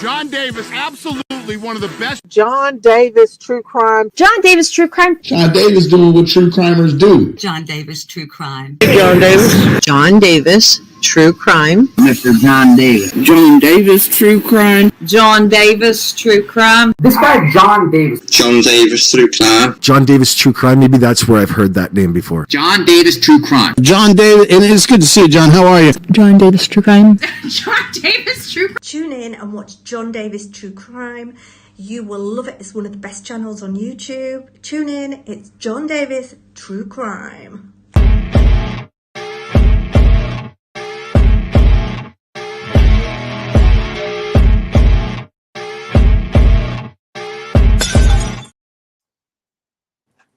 John Davis, absolutely one of the best. John Davis True Crime. John Davis True Crime. John Davis doing what true crimers do. John Davis True Crime. John Davis. John Davis True Crime. Mr. John Davis. John Davis True Crime. John Davis True Crime. This guy John Davis. John Davis True Crime. John Davis True Crime. Maybe that's where I've heard that name before. John Davis True Crime. John Davis, and it's good to see you, John. How are you? John Davis True Crime. John Davis True Crime. Tune in and watch John Davis True Crime. You will love it. It's one of the best channels on YouTube. Tune in. It's John Davis True Crime.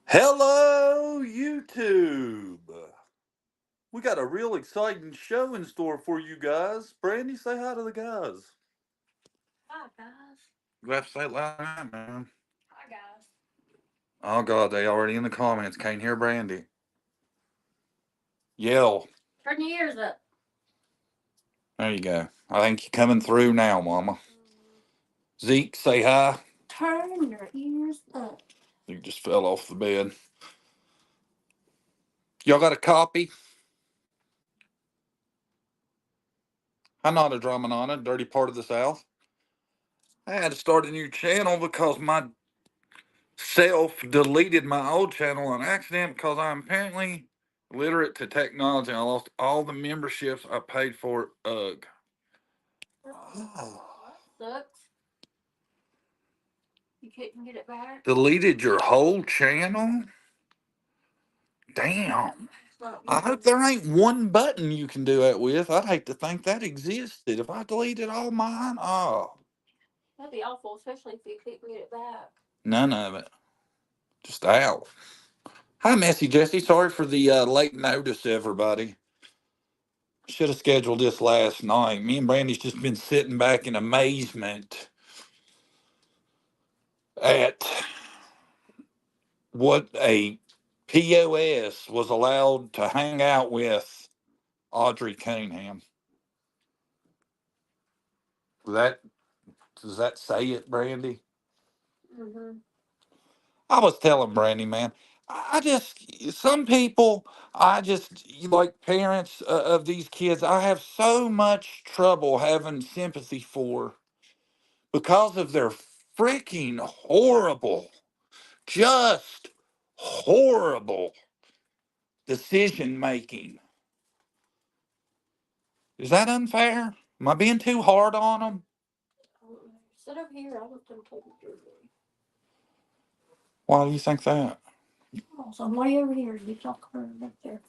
Hello, YouTube. We got a real exciting show in store for you guys. Brandy, say hi to the guys. Hi, guys. You have to say it loud, man. Hi, guys. Oh, God, they already in the comments. Can't hear Brandy. Yell. Turn your ears up. There you go. I think you're coming through now, Mama. Zeke, say hi. Turn your ears up. You just fell off the bed. Y'all got a copy? I'm not a Dramanana, dirty part of the South. I had to start a new channel because my self deleted my old channel on accident because I'm apparently illiterate to technology. I lost all the memberships I paid for. Ugh. Oh. That sucks. You couldn't get it back? Deleted your whole channel? Damn. I hope there ain't one button you can do that with. I'd hate to think that existed. If I deleted all mine, oh. That'd be awful, especially if you couldn't get it back. None of it. Just out. Hi, Messy Jessie. Sorry for the late notice, everybody. Should have scheduled this last night. Me and Brandy's just been sitting back in amazement at what a POS was allowed to hang out with Audrey Cunningham. Does that say it, Brandy? Mm-hmm. I was telling Brandy, man, some people, like parents of these kids, I have so much trouble having sympathy for because of their freaking horrible, just horrible decision making. Is that unfair? Am I being too hard on them? Sit up here. I'll let them take you. Why do you think that? Oh, so I'm way over here. You talk her back there.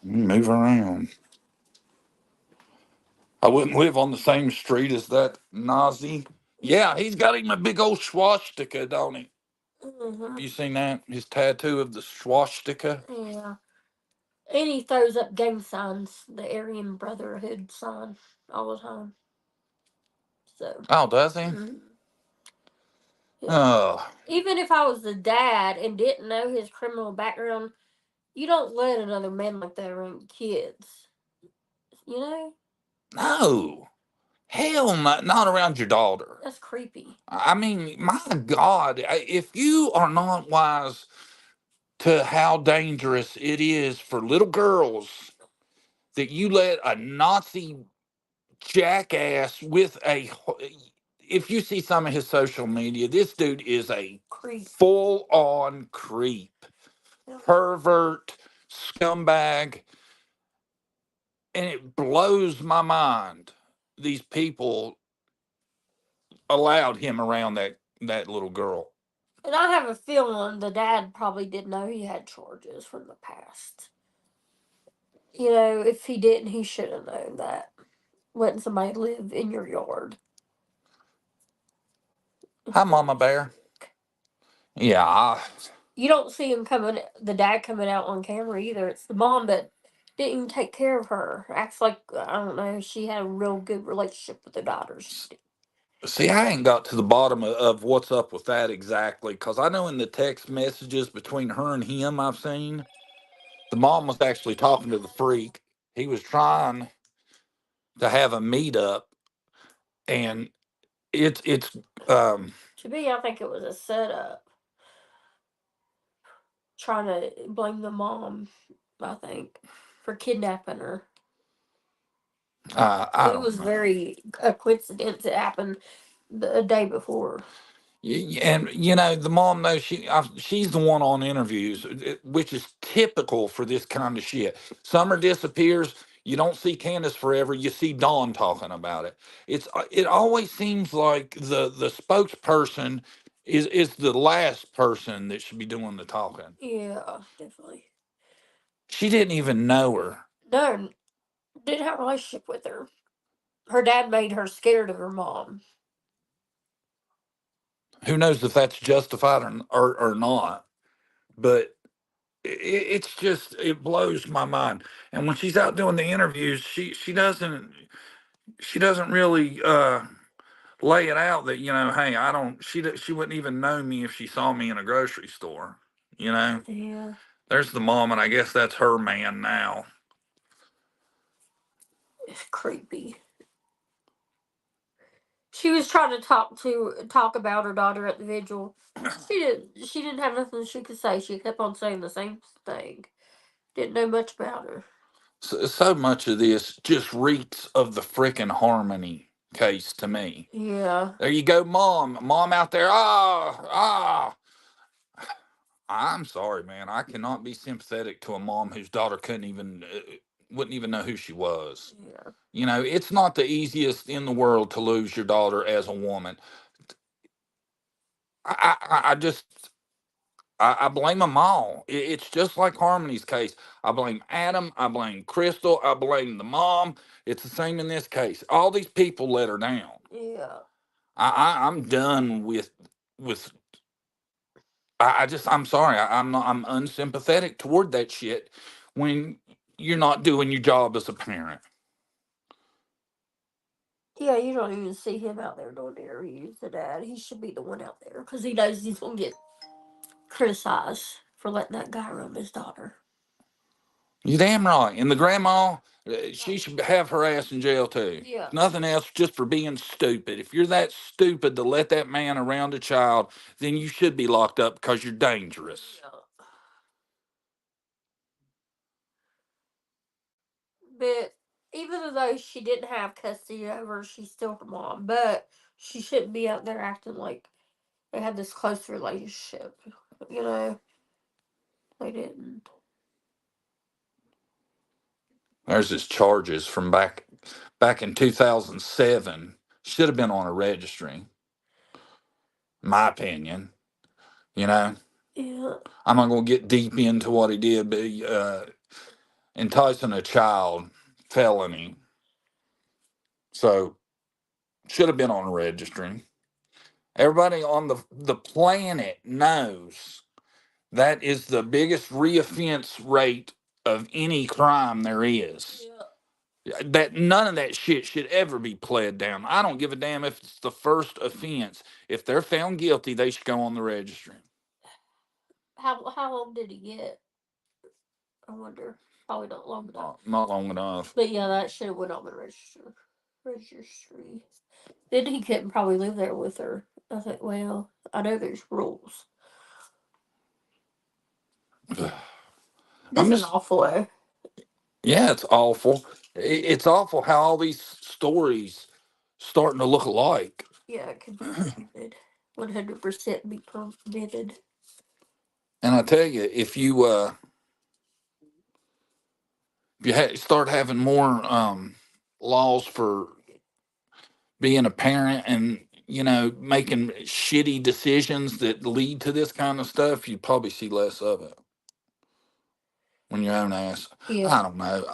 Move around. I wouldn't live on the same street as that Nazi. Yeah, he's got him a big old swastika, don't he? Mm-hmm. You seen that? His tattoo of the swastika? Yeah. And he throws up gang signs, the Aryan Brotherhood sign, all the time. So. Oh, does he? Mm-hmm. Yeah. Oh. Even if I was the dad and didn't know his criminal background, you don't let another man like that around kids. You know? No. Hell, not around your daughter. That's creepy. I mean, my God, if you are not wise to how dangerous it is for little girls that you let a Nazi jackass with a... If you see some of his social media, this dude is a full-on creep, pervert, scumbag, and it blows my mind these people allowed him around that little girl. And I have a feeling the dad probably didn't know he had charges from the past. You know, if he didn't, he should have known that. Letting somebody live in your yard. Hi, Mama Bear. Yeah. You don't see the dad coming out on camera either. It's the mom that didn't even take care of her. Acts like, I don't know, she had a real good relationship with the daughters. See, I ain't got to the bottom of what's up with that exactly, because I know in the text messages between her and him I've seen, the mom was actually talking to the freak. He was trying to have a meetup, and it's um To me, I think it was a setup. Trying to blame the mom, I think, for kidnapping her. I It don't was know. very a coincidence. It happened the day before. And the mom knows she's the one on interviews, which is typical for this kind of shit. Summer disappears. You don't see Candace forever. You see Dawn talking about it. It always seems like the spokesperson is the last person that should be doing the talking. Yeah, definitely. She didn't even know her. No, didn't have a relationship with her. Her dad made her scared of her mom. Who knows if that's justified or not? But it's just it blows my mind. And when she's out doing the interviews, she doesn't really lay it out that hey, I don't she wouldn't even know me if she saw me in a grocery store. You know, Yeah, there's the mom, and I guess that's her man now. it's creepy. She was trying to talk about her daughter at the vigil. She didn't have nothing she could say. She kept on saying the same thing. Didn't know much about her. So much of this just reeks of the frickin' Harmony case to me. Yeah. There you go, mom out there. I'm sorry, man. I cannot be sympathetic to a mom whose daughter wouldn't even know who she was. Yeah. It's not the easiest in the world to lose your daughter as a woman. I just I blame them all. It's just like Harmony's case. I blame Adam. I blame Crystal. I blame the mom. It's the same in this case. All these people let her down. Yeah. I'm done with. I'm sorry. I'm unsympathetic toward that shit when you're not doing your job as a parent. Yeah, you don't even see him out there doing interviews, the dad. He should be the one out there because he knows he's going to get criticized for letting that guy run his daughter. You damn right. And the grandma, she should have her ass in jail too. Yeah. If nothing else, just for being stupid. If you're that stupid to let that man around a child, then you should be locked up because you're dangerous. Yeah. But even though she didn't have custody over her, she's still her mom. But she shouldn't be out there acting like they had this close relationship. You know, they didn't. There's his charges from back in 2007. Should have been on a registry. My opinion. Yeah. I'm not going to get deep into what he did, but enticing a child, felony. So should have been on a registry. Everybody on the planet knows that is the biggest reoffense rate of any crime there is. That none of that shit should ever be pled down. I don't give a damn if it's the first offense. If they're found guilty, they should go on the registry. How long did he get? I wonder. Probably not long enough. Not long enough. But yeah, that should have went on the registry. Then he couldn't probably live there with her. I think. Well, I know there's rules. This is awful. Eh? Yeah, it's awful. It's awful how all these stories starting to look alike. Yeah, it could be permitted. 100% be permitted. And I tell you, if you start having more laws for being a parent and making shitty decisions that lead to this kind of stuff, you'd probably see less of it when your own ass. Yeah. I don't know.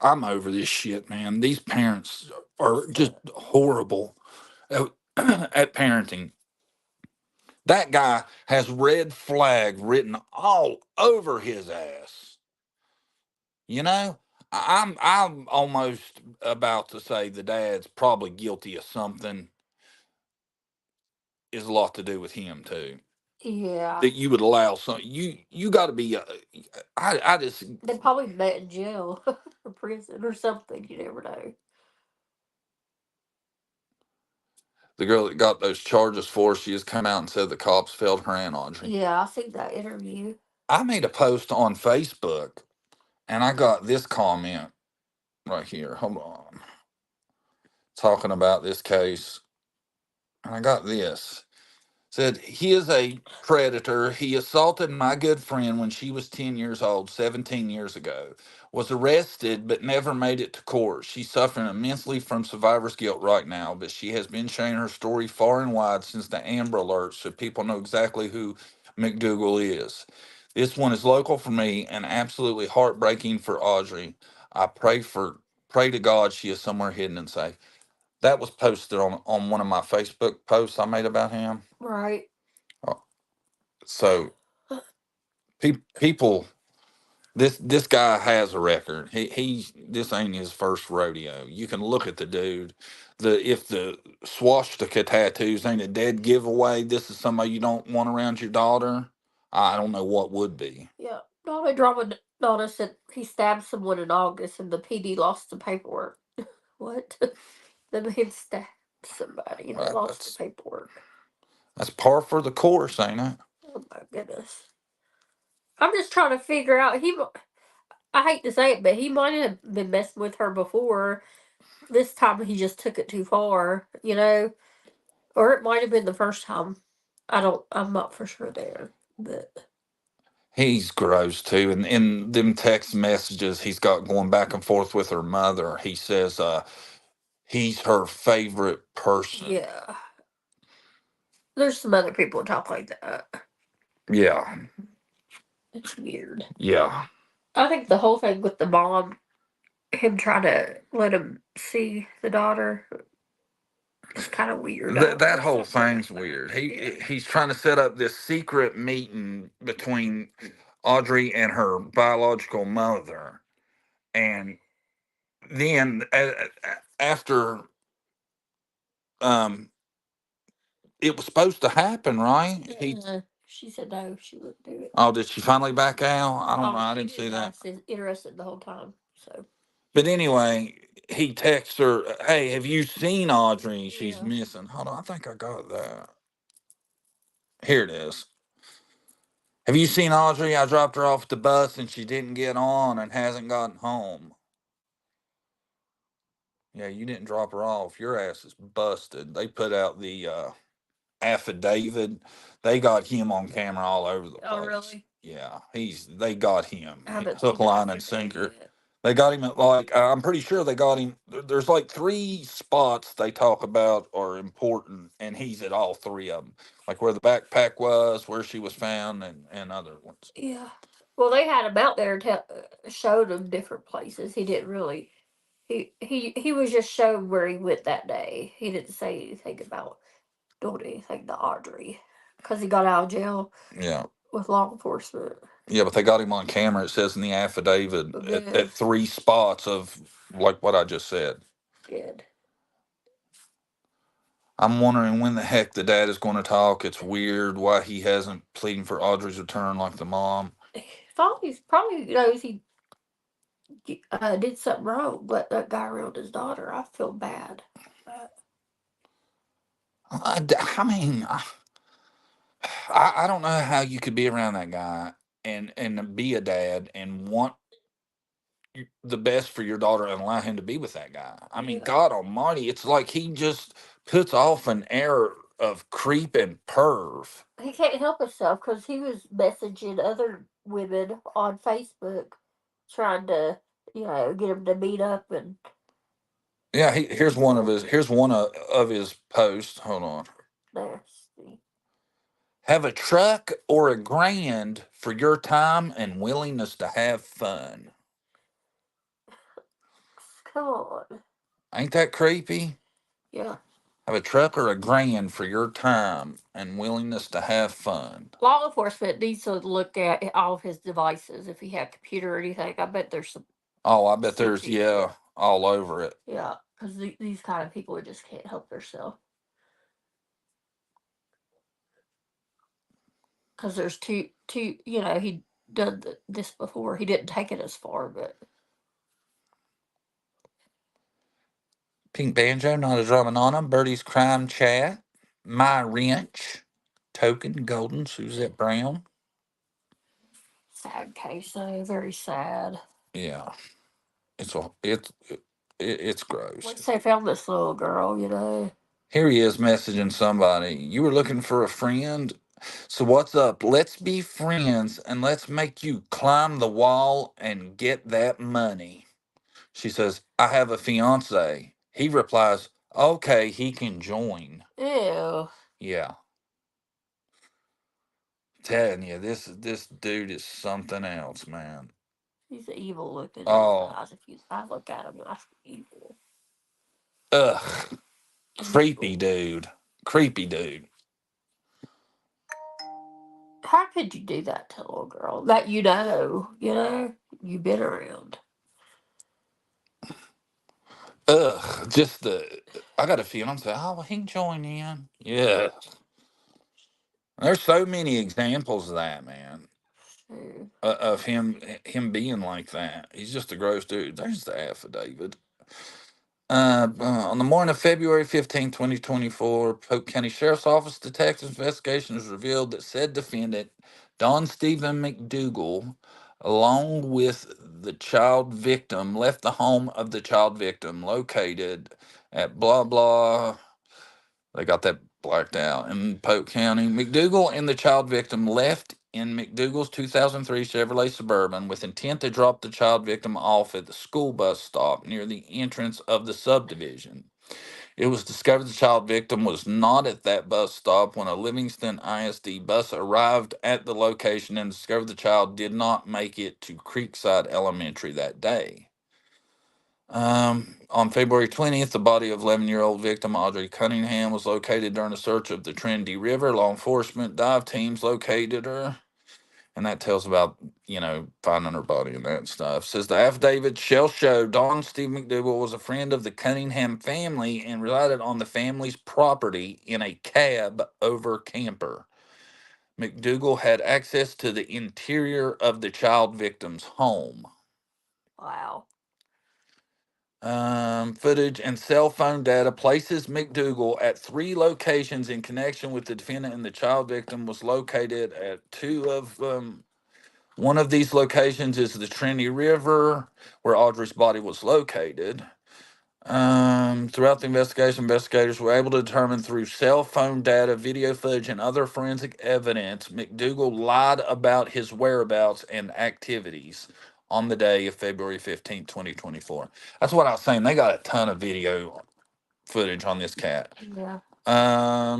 I'm over this shit, man. These parents are just horrible at parenting. That guy has red flag written all over his ass. I'm almost about to say the dad's probably guilty of something. Is a lot to do with him too. Yeah. That you would allow you got to be. I just They probably met in jail or prison or something. You never know. The girl that got those charges for, she has come out and said the cops failed her and Audrey. Yeah, I think that interview. I made a post on Facebook and I got this comment right here. Hold on. Talking about this case. And I got this. Said, he is a predator. He assaulted my good friend when she was 10 years old, 17 years ago. Was arrested, but never made it to court. She's suffering immensely from survivor's guilt right now, but she has been sharing her story far and wide since the Amber Alert, so people know exactly who McDougal is. This one is local for me and absolutely heartbreaking for Audrey. I pray to God she is somewhere hidden and safe. That was posted on one of my Facebook posts I made about him. Right. So people, this guy has a record. This ain't his first rodeo. You can look at the dude. If the swastika tattoos ain't a dead giveaway, this is somebody you don't want around your daughter. I don't know what would be. Yeah. Dolly Drama noticed that he stabbed someone in August and the PD lost the paperwork. What? The man stabbed somebody and they lost the paperwork. That's par for the course, ain't it? Oh my goodness. I'm just trying to figure out. I hate to say it, but he might have been messing with her before. This time he just took it too far, or it might have been the first time. I'm not for sure there, but He's gross too. And in them text messages he's got going back and forth with her mother, he says he's her favorite person. yeah, there's some other people who talk like that. Yeah. It's weird. Yeah. I think the whole thing with the mom, him trying to let him see the daughter, is kind of weird. That whole thing's weird. He's trying to set up this secret meeting between Audrey and her biological mother, and then after um it was supposed to happen, right? She said no, she wouldn't do it. Oh, did she finally back out? I don't know. I didn't see that. I was interested the whole time. So, but anyway, he texts her, "Hey, have you seen Audrey? She's missing." Hold on, I think I got that. Here it is. Have you seen Audrey? I dropped her off at the bus and she didn't get on and hasn't gotten home. Yeah, you didn't drop her off. Your ass is busted. They put out the affidavit. They got him on camera all over the place. oh really? Yeah, they got him. Hook, line, and sinker. They got him at I'm pretty sure they got him. There's like 3 spots they talk about are important, and he's at all 3 of them. Like where the backpack was, where she was found, and other ones. Yeah. Well, they had him out there showed him different places. He didn't really. He was just shown where he went that day. He didn't say anything about doing anything to Audrey because he got out of jail. Yeah. With law enforcement. Yeah, but they got him on camera. It says in the affidavit at 3 spots of like what I just said. Good. I'm wondering when the heck the dad is going to talk. It's weird why he hasn't pleading for Audrey's return like the mom. He probably knows he did something wrong, but that guy around his daughter, I feel bad. I mean, I don't know how you could be around that guy and be a dad and want the best for your daughter and allow him to be with that guy. I mean, God Almighty, it's like he just puts off an air of creep and perv. He can't help himself because he was messaging other women on Facebook, trying to, get them to meet up and. Yeah, here's one of his posts. Hold on. Nasty. Have a truck or a grand for your time and willingness to have fun. Come on. Ain't that creepy? Yeah. Have a truck or a grand for your time and willingness to have fun. Law enforcement needs to look at all of his devices. If he had a computer or anything, I bet there's some. Oh, I bet there's, all over it. Yeah, because these kind of people just can't help themselves. Because there's two, he done this before. He didn't take it as far, but. Pink Banjo, Not a Drama Nana, Birdie's Crime Chat, My Wrench, Token, Golden, Suzette Brown. Sad case, though. Very sad. Yeah, it's At gross. least they found this little girl, you know. Here he is messaging somebody. You were looking for a friend? So what's up? Let's be friends and let's make you climb the wall and get that money. She says, I have a fiance. He replies, okay, he can join. Ew. Yeah. Telling you, this dude is something else, man. He's evil looking in his Oh, eyes. I look at him, I see evil. ugh. Creepy Evil. dude. Creepy dude. How could you do that to a little girl that you know? You know, you've been around. Ugh. Just the. I got a fiance. Oh, well, he can join in. Yeah. There's so many examples of that, man. True. Of him being like that. He's just a gross dude. There's the affidavit. On the morning of February 15, 2024, Polk County Sheriff's Office detectives' investigations revealed that said defendant, Don Stephen McDougal, along with the child victim, left the home of the child victim located at blah blah. They got that blacked out in Polk County. McDougal and the child victim left in McDougal's 2003 Chevrolet Suburban with intent to drop the child victim off at the school bus stop near the entrance of the subdivision. It was discovered the child victim was not at that bus stop when a Livingston ISD bus arrived at the location and discovered the child did not make it to Creekside Elementary that day. On February 20th, the body of 11-year-old victim Audrey Cunningham was located during a search of the Trinity River. Law enforcement dive teams located her, and that tells about, finding her body and that stuff. Says the affidavit shall show Don Steve McDougal was a friend of the Cunningham family and resided on the family's property in a cab over camper. McDougal had access to the interior of the child victim's home. Wow. Footage and cell phone data places McDougal at 3 locations in connection with the defendant and the child victim was located at 2 of one of these locations is the Trinity River, where Audrey's body was located. Throughout the investigation, investigators were able to determine through cell phone data, video footage, and other forensic evidence, McDougal lied about his whereabouts and activities on the day of February 15th, 2024. That's what I was saying. They got a ton of video footage on this cat. Yeah.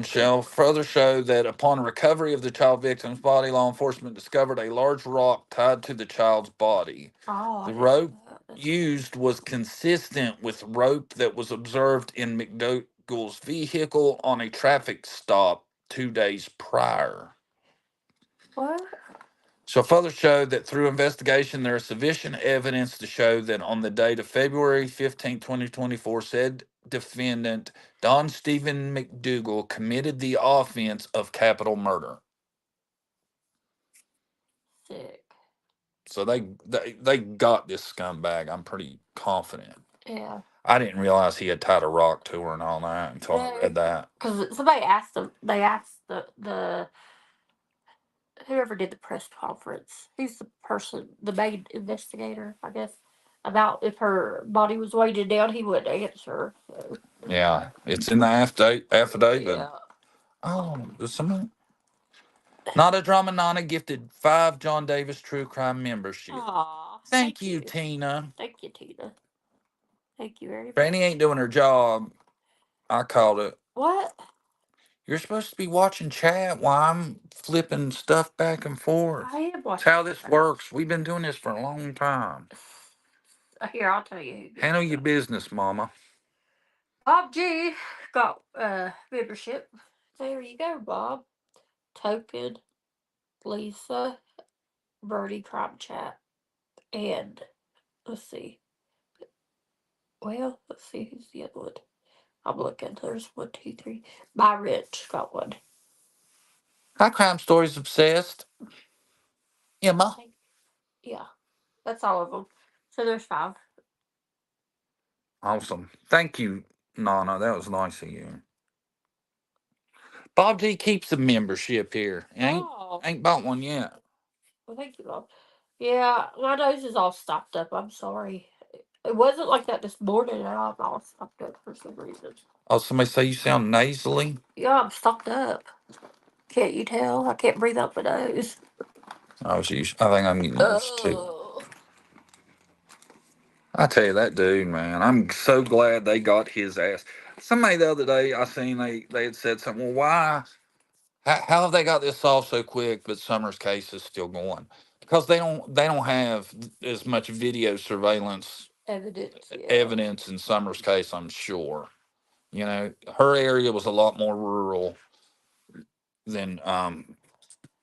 Shall further show that upon recovery of the child victim's body, law enforcement discovered a large rock tied to the child's body. Oh, I The didn't know rope that. That's used was consistent with rope that was observed in McDougal's vehicle on a traffic stop 2 days prior. what? Shall further show that through investigation there is sufficient evidence to show that on the date of February 15, 2024, said defendant Don Stephen McDougal committed the offense of capital murder. Sick. So they got this scumbag. I'm pretty confident. Yeah. I didn't realize he had tied a rock to her and all that until I read that. Because somebody asked them, they asked the whoever did the press conference, who's the person, the main investigator, I guess, about if her body was weighted down, he wouldn't answer. So. Yeah, it's in the affidavit. Yeah. Oh, there's someone. Not a Drama Nana gifted 5 John Davis True Crime membership. Aw. Thank you, Tina. Thank you, Tina. Thank you very much. Franny ain't doing her job. I called it. What? You're supposed to be watching chat while I'm flipping stuff back and forth. I am That's watching. how this works. We've been doing this for a long time. Here, I'll tell you. Handle your business, Mama. Bob G got membership. There you go, Bob. Token, Lisa, Birdie Crime Chat, and let's see. Well, let's see who's the other one. I'm looking. There's 1, 2, 3. My Rich got one. Hi, Crime Stories Obsessed. Emma. Yeah, that's all of them. So there's 5. Awesome. Thank you. No, that was nice of you. Bob G keeps a membership here. Ain't bought one yet. Well, thank you, Mom. Yeah, my nose is all stopped up. I'm sorry. It wasn't like that this morning, and I'm all stopped up for some reason. Oh, somebody say you sound nasally? Yeah, I'm stopped up. Can't you tell? I can't breathe out my nose. I think I'm getting used to it. Oh. I tell you, that dude, man, I'm so glad they got his ass. Somebody the other day I seen they had said something. Well, why? How have they got this solved so quick, but Summers' case is still going? Because they don't have as much video surveillance evidence in Summers' case. I'm sure. You know, her area was a lot more rural than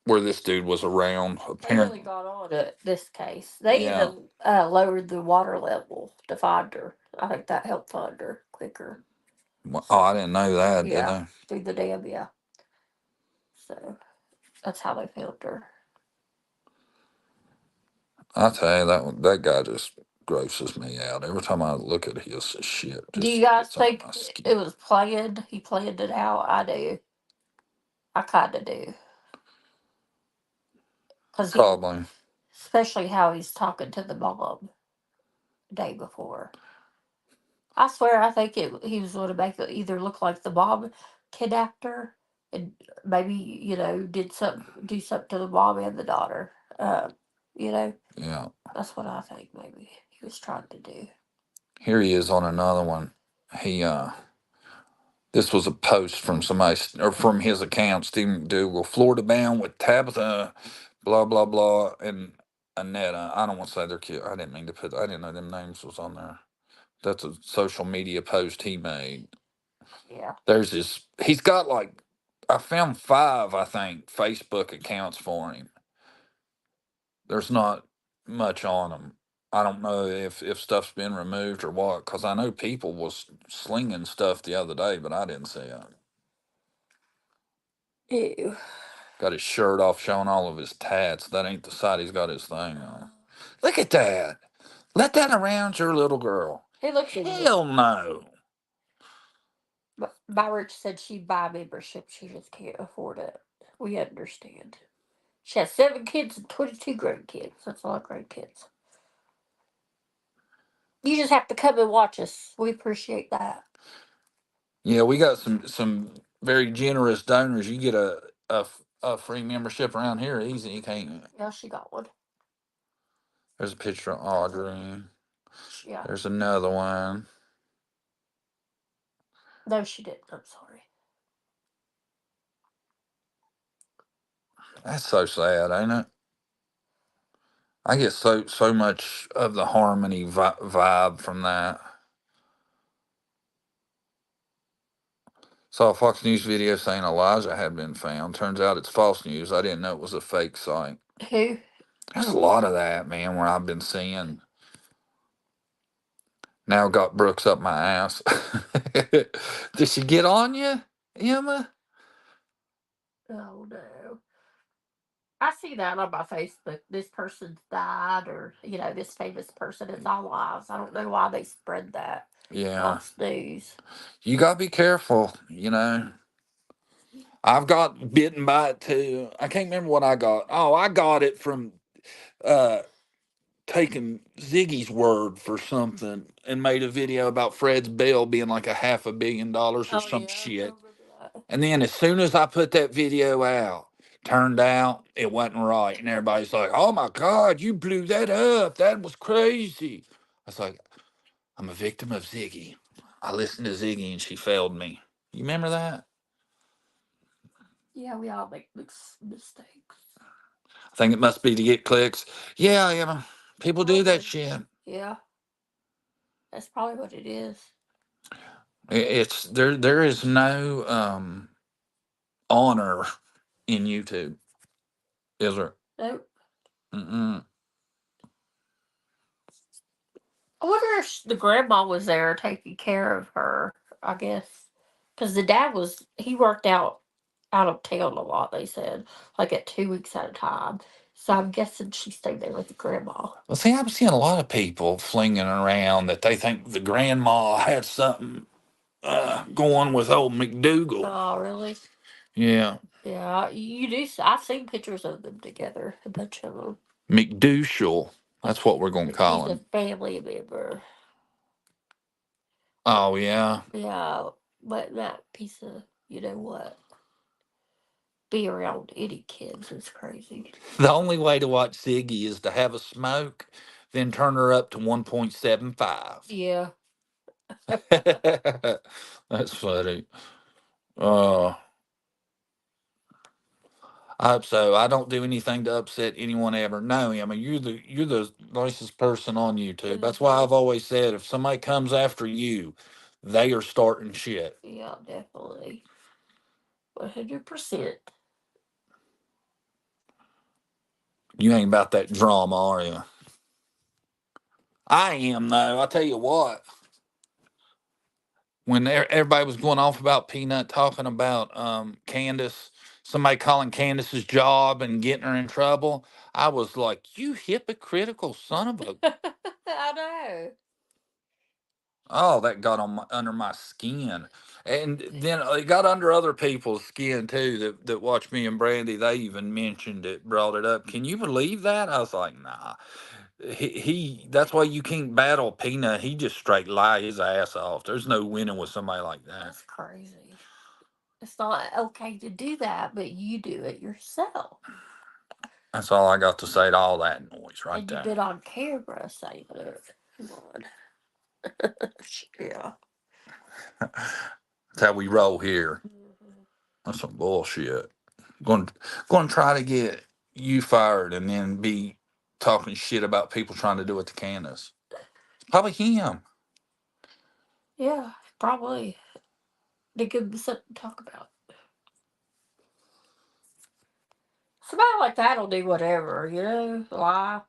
where this dude was around. They Apparently, really got on this case. They even lowered the water level to find her. I think that helped find her quicker. Oh, I didn't know that. Did Yeah, they? through the dam. Yeah. So that's how they found her. I tell you, that guy just grosses me out. Every time I look at his shit, Do just you guys gets on think my skin. it was planned? He planned it out. I do. I kind of do. Cause Probably. especially how he's talking to the mom the day before. I swear, I think he was going to make it either look like the mom kidnapped her and maybe do something to the mom and the daughter. You know. Yeah. That's what I think. Maybe he was trying to do. Here he is on another one. He This was a post from somebody or from his account, Stephen McDougal, Florida bound with Tabitha, blah blah blah, and Annetta. I don't want to say their kid. I didn't mean to put. I didn't know them names was on there. That's a social media post he made. Yeah. There's this. He's got like, I found 5, I think, Facebook accounts for him. There's not much on them. I don't know if stuff's been removed or what, because I know people was slinging stuff the other day, but I didn't see it. Ew. Got his shirt off, showing all of his tats. That ain't the side he's got his thing on. Look at that. Let that around your little girl. He looks Hell no. My rich said she'd buy a membership. She just can't afford it. We understand. She has 7 kids and 22 grandkids. That's a lot of grandkids. You just have to come and watch us. We appreciate that. Yeah, we got some very generous donors. You get a free membership around here easy. You can't. Yeah, she got one. There's a picture of Audrey. Yeah. There's another one. No, she didn't. I'm sorry. That's so sad, ain't it? I get so much of the harmony vibe from that. Saw a Fox News video saying Elijah had been found. Turns out it's false news. I didn't know it was a fake site. Who? There's a lot of that, man, where I've been seeing. Now got Brooks up my ass. Did she get on you, Emma? Oh, no. I see that on my Facebook. This person's died, or, this famous person. It's all lies. I don't know why they spread that. Yeah. Fox News. You got to be careful, I've got bitten by it too. I can't remember what I got. Oh, I got it from taking Ziggy's word for something and made a video about Fred's bail being like $500 million or some shit. And then as soon as I put that video out, turned out it wasn't right. And everybody's like, oh my God, you blew that up. That was crazy. I was like, I'm a victim of Ziggy. I listened to Ziggy and she failed me. You remember that? Yeah, we all make mistakes. I think it must be to get clicks. Yeah, people do that shit. Yeah. That's probably what it is. It's there is no honor in YouTube, is there? Nope. Mm-mm. I wonder if the grandma was there taking care of her, I guess. Because the dad he worked out of town a lot, they said, like at 2 weeks at a time. So I'm guessing she stayed there with the grandma. Well, see, I'm seeing a lot of people flinging around that they think the grandma had something going with old McDougal. Oh, really? Yeah, Yeah, you do. I've seen pictures of them together, a bunch of them. McDougal. That's what we're gonna call He's a him. family member. Oh yeah. Yeah, but that piece of, you know what? Be around any kids is crazy. The only way to watch Siggy is to have a smoke, then turn her up to 1.75. Yeah. That's funny. Uh, I hope so. I don't do anything to upset anyone ever. No, I mean you're the nicest person on YouTube. That's why I've always said if somebody comes after you, they are starting shit. Yeah, definitely. 100%. You ain't about that drama, are you? I am though. I tell you what. When everybody was going off about Peanut talking about Candace, somebody calling Candace's job and getting her in trouble, I was like, "You hypocritical son of a!" I know. Oh, that got on under my skin, and then it got under other people's skin too. That watched me and Brandy. They even mentioned it, brought it up. Can you believe that? I was like, "Nah." He that's why you can't battle Peanut. He just straight lie his ass off. There's no winning with somebody like that. That's crazy. It's not okay to do that, but you do it yourself. That's all I got to say to all that noise right And you've there. been on camera saying it. Come on. Yeah. That's how we roll here. That's some bullshit. Going going to try to get you fired and then be talking shit about people trying to do it to Candace. It's probably him. Yeah, probably. They could be something to talk about. Somebody like that'll do whatever, you know? Lie.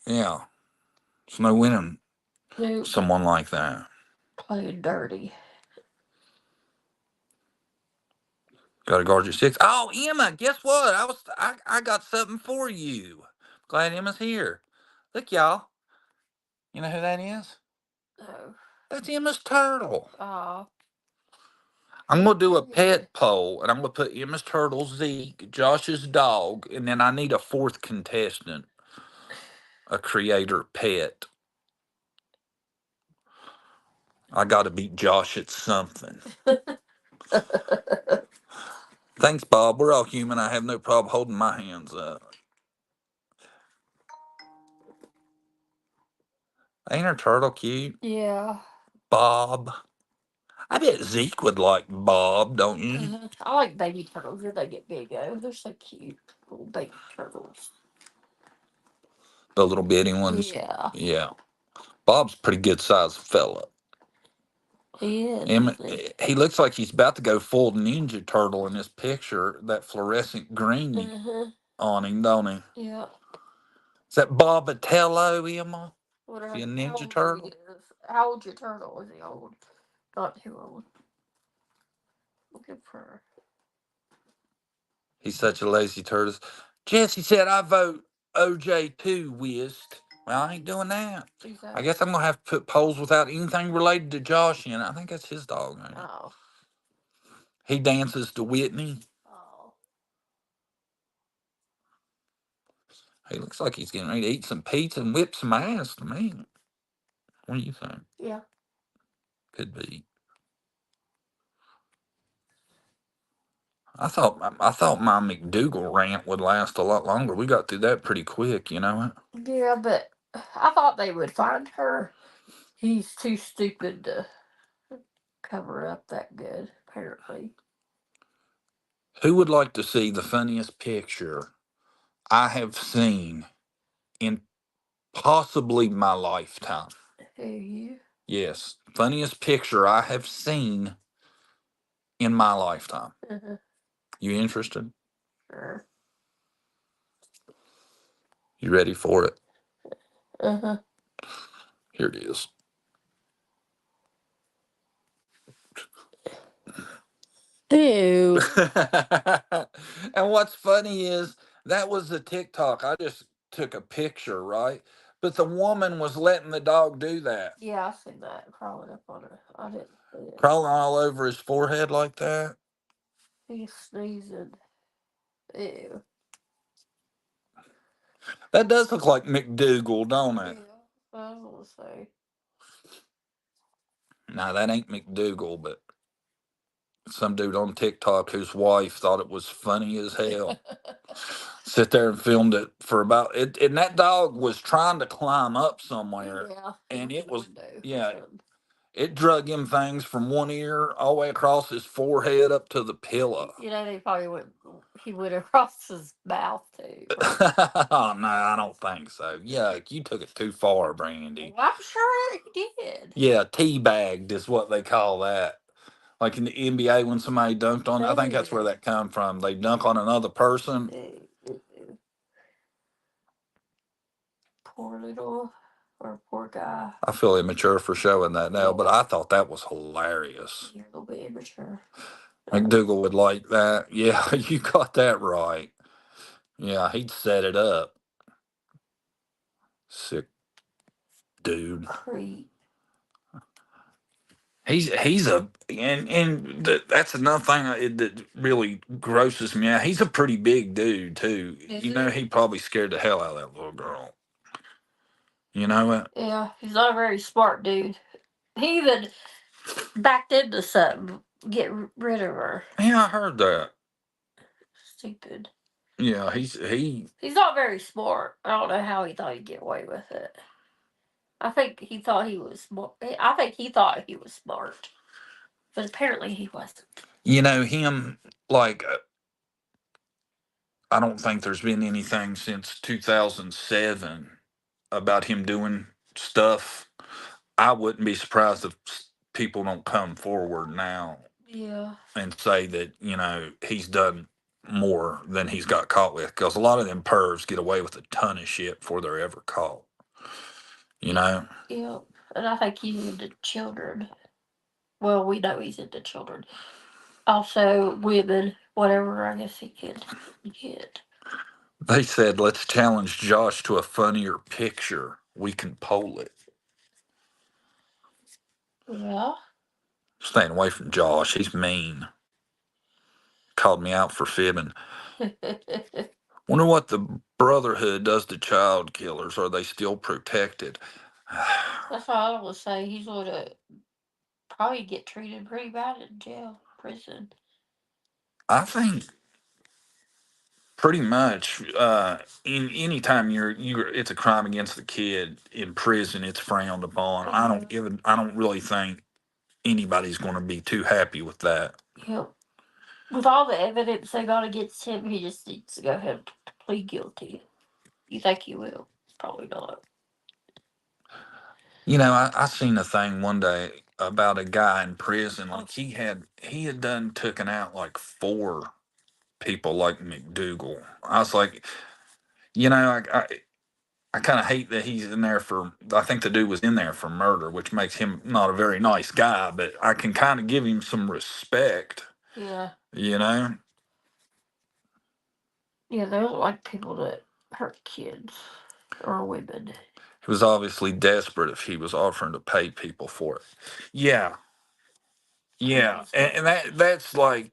Yeah. There's no winning No, someone like that. playing dirty. Got to guard your six. Oh, Emma, guess what? I got something for you. Glad Emma's here. Look, y'all. You know who that is? Oh. That's Emma's turtle. Oh. I'm gonna do a pet poll, and I'm gonna put Emma's turtle, Zeke, Josh's dog, and then I need a fourth contestant, a creator pet. I got to beat Josh at something. Thanks, Bob. We're all human. I have no problem holding my hands up. Ain't her turtle cute? Yeah. Bob. I bet Zeke would like Bob, don't you? I like baby turtles when they get big, though. They're so cute. Little baby turtles. The little bitty ones. Yeah. Yeah. Bob's a pretty good sized fella. He is, Emma, isn't he? he looks like he's about to go full Ninja Turtle in this picture. That fluorescent green on him, don't he? Yeah. Is that Bobatello, Emma? Is he a Whatever. How Ninja old Turtle? he is. How old's your turtle? Is he old? Not too old. Looking for. He's such a lazy turtle. Jesse said, I vote OJ too, Whist. Well, I ain't doing that. I guess I'm going to have to put polls without anything related to Josh in it. I think that's his dog. Ain't it? Oh. He dances to Whitney. Oh. He looks like he's getting ready to eat some pizza and whip some ass to me. What do you think? Yeah. Could be. I thought my McDougal rant would last a lot longer. We got through that pretty quick, you know. Yeah, but I thought they would find her. He's too stupid to cover up that good, apparently. Who would like to see the funniest picture I have seen in possibly my lifetime? Who, you? Yes, funniest picture I have seen in my lifetime. You interested? Sure. You ready for it? Uh-huh. Here it is. Ew. And what's funny is that was the TikTok. I just took a picture, right? But the woman was letting the dog do that. Yeah, I seen that crawling up on her. I didn't. Crawling all over his forehead like that. He's sneezing. Ew. That does look like McDougal, don't it? Yeah, I was gonna say. Nah, that ain't McDougal, but some dude on TikTok whose wife thought it was funny as hell. Sit there and filmed it for about it, and that dog was trying to climb up somewhere, Yeah. and it was Window. yeah, it drug him things from one ear all the way across his forehead up to the pillow. You know, they probably went. He went across his mouth too. Oh no, I don't think so. Yeah, you took it too far, Brandy. Well, I'm sure he did. Yeah, teabagged is what they call that. Like in the NBA when somebody dunked on, I think that's where that come from. They dunk on another person. Poor little, or poor guy. I feel immature for showing that now, but I thought that was hilarious. You're a little bit immature. McDougal would like that. Yeah, you got that right. Yeah, he'd set it up. Sick dude. Creep. He's a that's another thing that really grosses me out. He's a pretty big dude too. You know, he probably scared the hell out of that little girl. You know what? Yeah, he's not a very smart dude. He even backed into something, get rid of her. Yeah, I heard that. Stupid. Yeah, he's not very smart. I don't know how he thought he'd get away with it. I think he thought he was smart. I think he thought he was smart, but apparently he wasn't. you know him like I don't think there's been anything since 2007 about him doing stuff. I wouldn't be surprised if people don't come forward now. Yeah. And say that, he's done more than he's got caught with. Because a lot of them pervs get away with a ton of shit before they're ever caught. You know? Yeah. And I think he's into children. Well, we know he's into children. Also, women, whatever I guess he could get. They said, let's challenge Josh to a funnier picture. We can poll it. Yeah. Staying away from Josh. He's mean. Called me out for fibbing. Wonder what the Brotherhood does to child killers. Are they still protected? That's what I was say. He's going to probably get treated pretty bad in jail, prison. I think pretty much in any time you're it's a crime against the kid in prison, it's frowned upon. I don't really think anybody's going to be too happy with that. Yep. With all the evidence they got against him, he just needs to go ahead and plead guilty. You think he will? Probably not. I seen a thing one day about a guy in prison. Like he had done taken out like 4 people like McDougal. I was like, I kind of hate that he's in there for. I think the dude was in there for murder, which makes him not a very nice guy. But I can kind of give him some respect. Yeah. You know. Yeah, they don't like people that hurt kids or women. He was obviously desperate if he was offering to pay people for it. Yeah. Yeah, and that's like,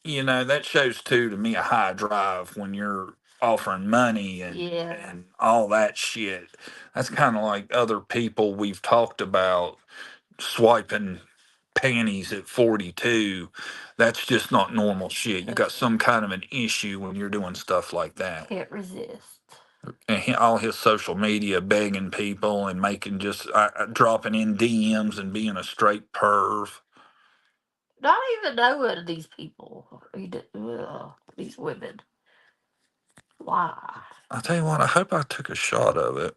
that shows too to me a high drive when you're offering money and all that shit. That's kind of like other people we've talked about swiping panties at 42. That's just not normal shit. You got some kind of an issue when you're doing stuff like that. Can't resist. And all his social media begging people and making just dropping in DMs and being a straight perv. Not even knowing these people. These women. Why? I'll tell you what, I hope I took a shot of it.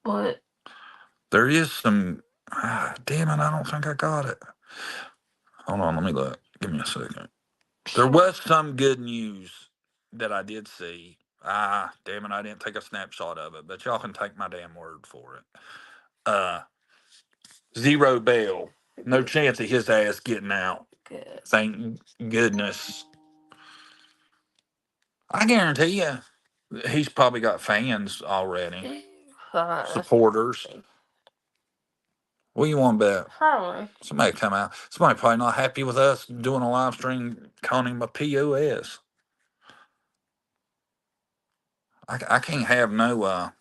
What? There is some. Damn it, I don't think I got it. Hold on, let me look. Give me a second. There was some good news that I did see. Damn it, I didn't take a snapshot of it, but y'all can take my damn word for it. Zero bail. No chance of his ass getting out. Good. Thank goodness. I guarantee you, he's probably got fans already. Supporters. What do you want to bet? Probably. Somebody come out. Somebody probably not happy with us doing a live stream calling him a POS. I can't have no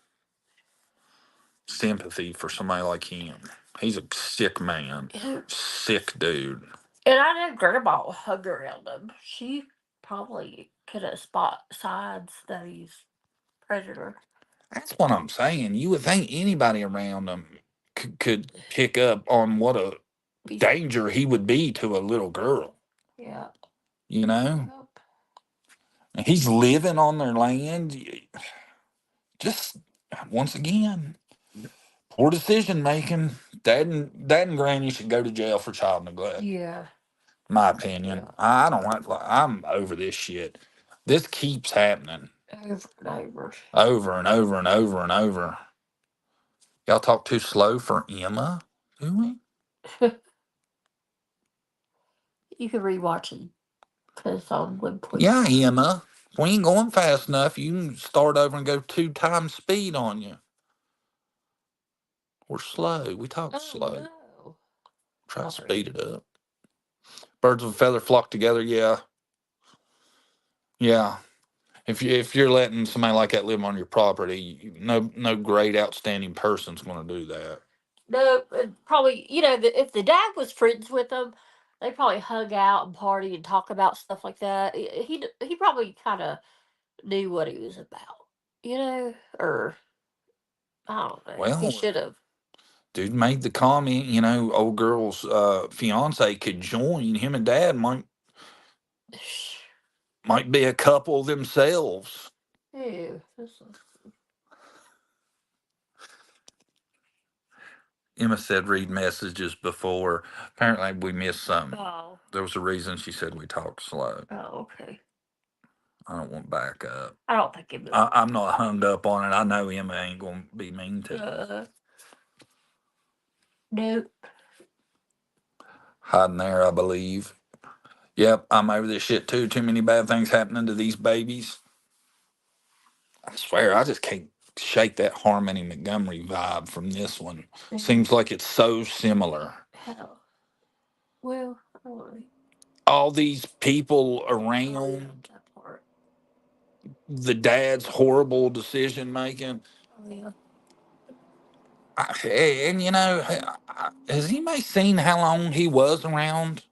sympathy for somebody like him. He's a sick man. Sick dude. And I know Grandma will hug around him. She probably could have spot sides that he's predator. That's what I'm saying. You would think anybody around him could pick up on what a danger he would be to a little girl. Yeah. You know? And he's living on their land. Just, once again, poor decision making. Dad and Granny should go to jail for child neglect. Yeah. My opinion. I don't want. I'm over this shit. This keeps happening. Over and over. Over and over and over and over. Y'all talk too slow for Emma, do we? You can rewatch it because it's on 1.5. Yeah, Emma. If we ain't going fast enough, you can start over and go 2 times speed on you. We're slow. We talk slow. No. Try to speed it up. Birds of a feather flock together. Yeah. Yeah. If you're letting somebody like that live on your property, no great outstanding person's going to do that. No, probably, if the dad was friends with them, they probably hug out and party and talk about stuff like that. He probably kind of knew what he was about, or I don't know. Well, He should have. Dude made the comment, old girl's fiance could join. Him and dad might be a couple themselves. Ew. Emma said read messages before. Apparently we missed something. Oh. There was a reason she said we talk slow. Oh, okay. I don't want back up. I don't think it. I'm not hung up on it. I know Emma ain't gonna be mean to. Nope. Hiding there, I believe. Yep, I'm over this shit too. Too many bad things happening to these babies. I swear, I just can't shake that Harmony Montgomery vibe from this one. Seems like it's so similar. Hell. Well, all these people around the dad's horrible decision making. Oh, yeah. And has anybody seen how long he was around?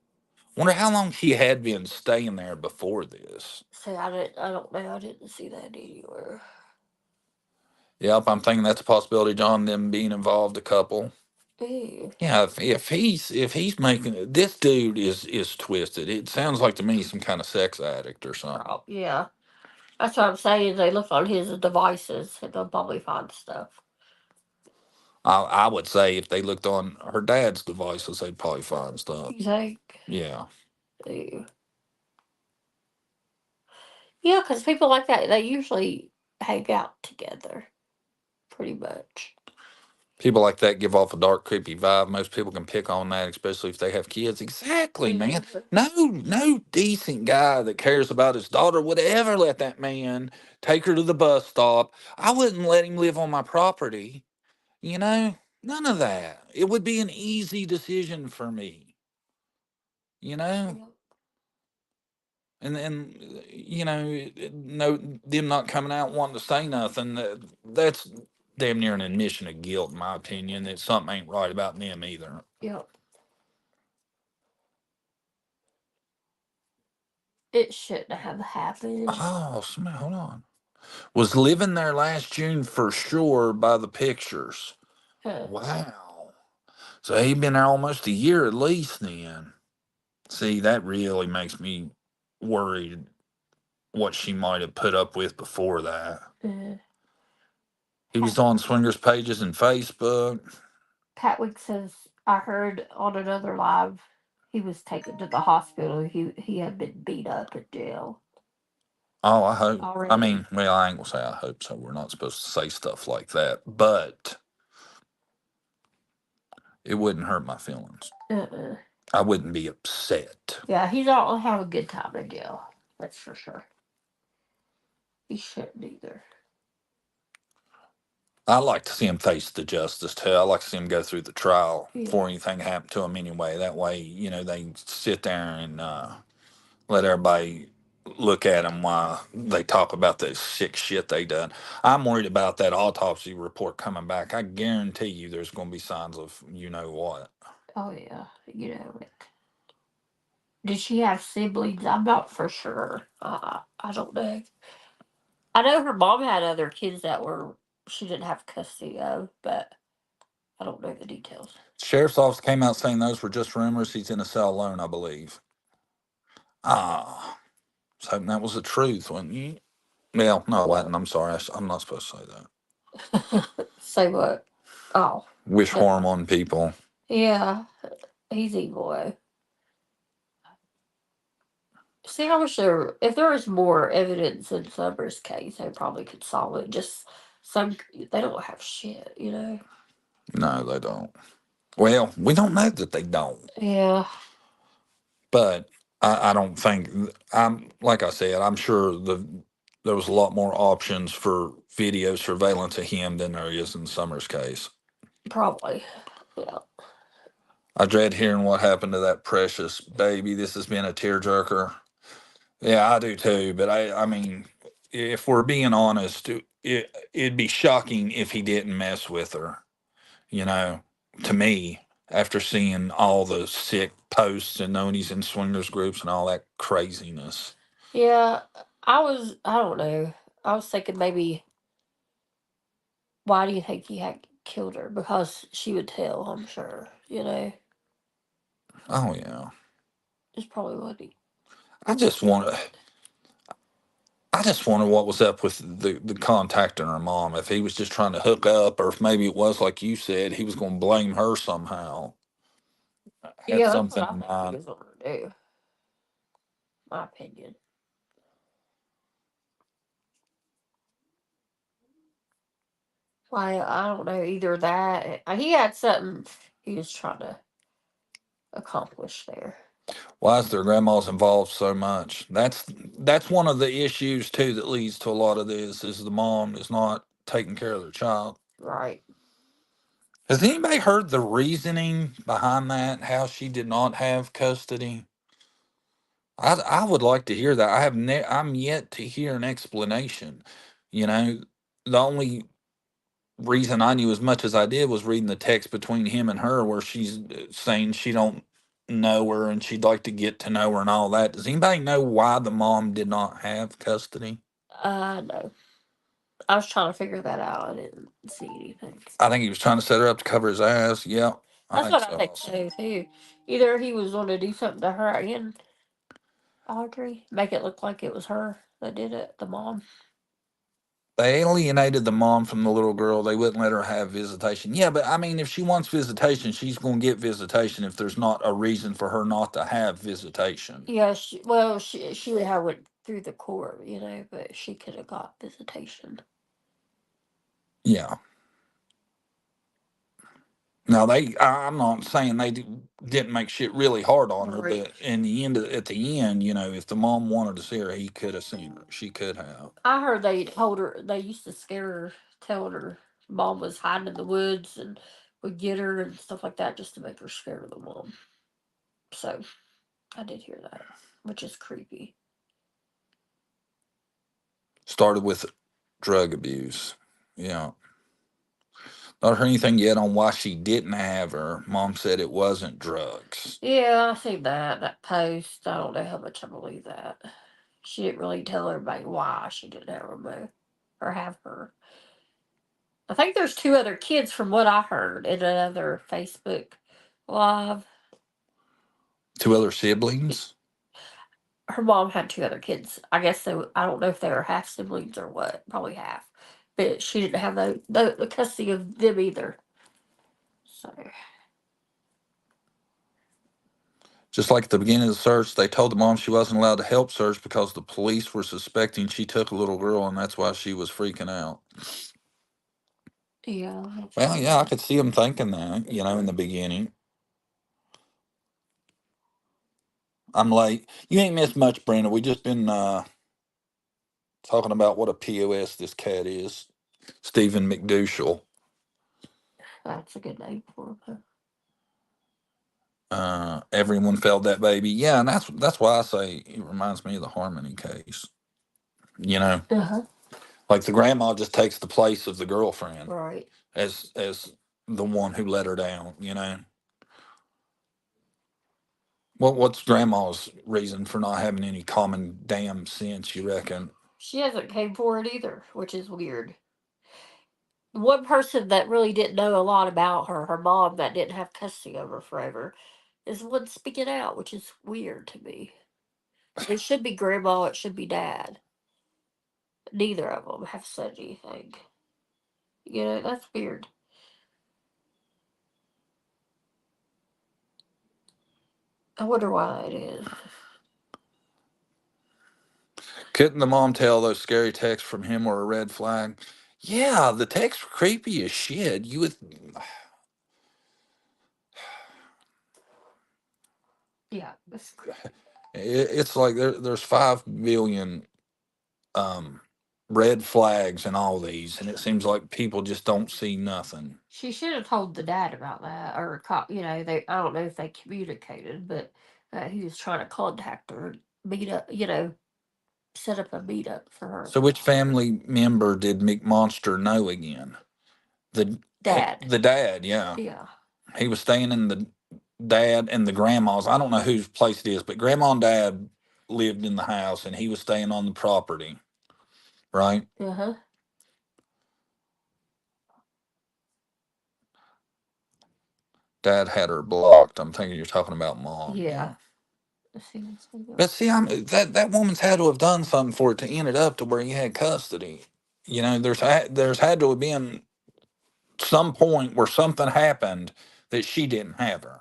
Wonder how long he had been staying there before this. See, I don't know. I didn't see that anywhere. Yep, I'm thinking that's a possibility, John, them being involved a couple. Ew. Yeah, if he's making this dude is twisted. It sounds like to me some kind of sex addict or something. Oh, yeah. That's what I'm saying. They look on his devices and they'll probably find stuff. I would say if they looked on her dad's devices, they'd probably find stuff. You think? Yeah. Ew. Yeah, because people like that, they usually hang out together, pretty much. People like that give off a dark, creepy vibe. Most people can pick on that, especially if they have kids. Exactly, man. No decent guy that cares about his daughter would ever let that man take her to the bus stop. I wouldn't let him live on my property. None of that. It would be an easy decision for me. And then, no, them not coming out wanting to say nothing. That's damn near an admission of guilt, in my opinion. That something ain't right about them either. Yep. It shouldn't have happened. Oh, somebody, hold on. Was living there last June for sure by the pictures. Huh. Wow. So he'd been there almost a year at least then. See, that really makes me worried what she might have put up with before that. He was on swingers pages and Facebook. Patwick says, I heard on another live he was taken to the hospital. He had been beat up in jail. Oh, I hope. Already. I mean, well, I ain't gonna say I hope so. We're not supposed to say stuff like that, but it wouldn't hurt my feelings. I wouldn't be upset. Yeah, he's not gonna have a good time in jail. That's for sure. He shouldn't either. I like to see him face the justice too. I like to see him go through the trial Yeah. before anything happened to him anyway. That way, they sit there and let everybody look at him while they talk about the sick shit they done. I'm worried about that autopsy report coming back. I guarantee you there's going to be signs of you know what. Oh yeah, you know it. Did she have siblings? I'm not for sure. I don't know. I know her mom had other kids that were she didn't have custody of, but I don't know the details. Sheriff's office came out saying those were just rumors. He's in a cell alone, I believe. Ah, I was hoping that was the truth, wasn't you? Well, no, it wasn't. I'm sorry. I'm not supposed to say that. Say what? Oh, Wish no. harm on people. Yeah, he's evil. See, I wish if there was more evidence in Summer's case, they probably could solve it. Just they don't have shit, you know. No, they don't. Well, we don't know that they don't. Yeah, But I don't think I'm like I said. I'm sure there was a lot more options for video surveillance of him than there is in Summer's case. probably. Yeah. I dread hearing what happened to that precious baby. This has been a tearjerker. Yeah, I do too. But I mean, if we're being honest, it'd be shocking if he didn't mess with her. You know, to me, after seeing all the sick posts and knowing he's in swingers groups and all that craziness. Yeah, I don't know. I was thinking maybe, why do you think he had killed her? Because she would tell, I'm sure. You know, Oh yeah. it's probably what he. I just want I just wonder what was up with the contacting her mom. If he was just trying to hook up, or if maybe it was like you said, he was going to blame her somehow. Had Yeah, that's what something I in think he mind. was going to do. My opinion. Why, I don't know. Either that. He had something he was trying to accomplish there. Why is their grandmas involved so much? That's one of the issues too that leads to a lot of this. Is the mom is not taking care of their child. Right. Has anybody heard the reasoning behind that? How she did not have custody? I would like to hear that. I'm yet to hear an explanation. You know, the only reason I knew as much as I did was reading the text between him and her, where she's saying she don't know her and she'd like to get to know her and all that. Does anybody know why the mom did not have custody? No. I was trying to figure that out. I didn't see anything. I think he was trying to set her up to cover his ass. Yeah, I That's think what I so think also. so too. Either he was going to do something to her and Audrey, make it look like it was her that did it, the mom. They alienated the mom from the little girl. They wouldn't let her have visitation. Yeah, but I mean, if she wants visitation, she's going to get visitation if there's not a reason for her not to have visitation. Yeah, she would have went through the court, you know, but she could have got visitation. Yeah. Now I'm not saying they didn't make shit really hard on her, Right. but in the end, at the end, if the mom wanted to see her, he could have seen her. She could have. I heard they told her they used to scare her, telling her mom was hiding in the woods and would get her and stuff like that just to make her scared of the mom. So I did hear that, which is creepy. Started with drug abuse. Yeah. Not heard anything yet on why she didn't have her. Mom said it wasn't drugs. Yeah, I seen that post. I don't know how much I believe that. She didn't really tell everybody why she didn't have her or have her. I think there's two other kids from what I heard in another Facebook live. Two other siblings? Her mom had two other kids. I guess I don't know if they were half siblings or what. Probably half. But she didn't have the custody of them either. So. Just like at the beginning of the search, they told the mom she wasn't allowed to help search because the police were suspecting she took a little girl, and that's why she was freaking out. Yeah. Well, yeah, I could see them thinking that, in the beginning. I'm late. You ain't missed much, Brenda. We just been talking about what a POS this cat is. Stephen McDouchel. That's a good name for him. Everyone failed that baby. Yeah, and that's why I say it reminds me of the Harmony case. You know, like the grandma just takes the place of the girlfriend, Right. as the one who let her down. You know, what's grandma's reason for not having any common damn sense? You reckon? She hasn't came forward either, which is weird. One person that really didn't know a lot about her, her mom that didn't have custody of her forever, is the one speaking out, which is weird to me. It should be grandma, it should be dad. Neither of them have said anything. You know, that's weird. I wonder why that is. Couldn't the mom tell those scary texts from him were a red flag? Yeah, the texts were creepy as shit. You would. Yeah, that's creepy. It's like there's 5 billion red flags in all these, and it seems like people just don't see nothing. She should have told the dad about that, or you know, they. I don't know if they communicated, but he was trying to contact her, meet up, you know, set up a meetup for her. So, which family member did McMonster know again? The Dad. The dad, yeah. Yeah. He was staying in the dad and the grandma's. I don't know whose place it is, but grandma and dad lived in the house, and he was staying on the property, right? Dad had her blocked. I'm thinking you're talking about mom. Yeah. But see, that woman's had to have done something for it to end it up to where he had custody. You know, there's had to have been some point where something happened that she didn't have her.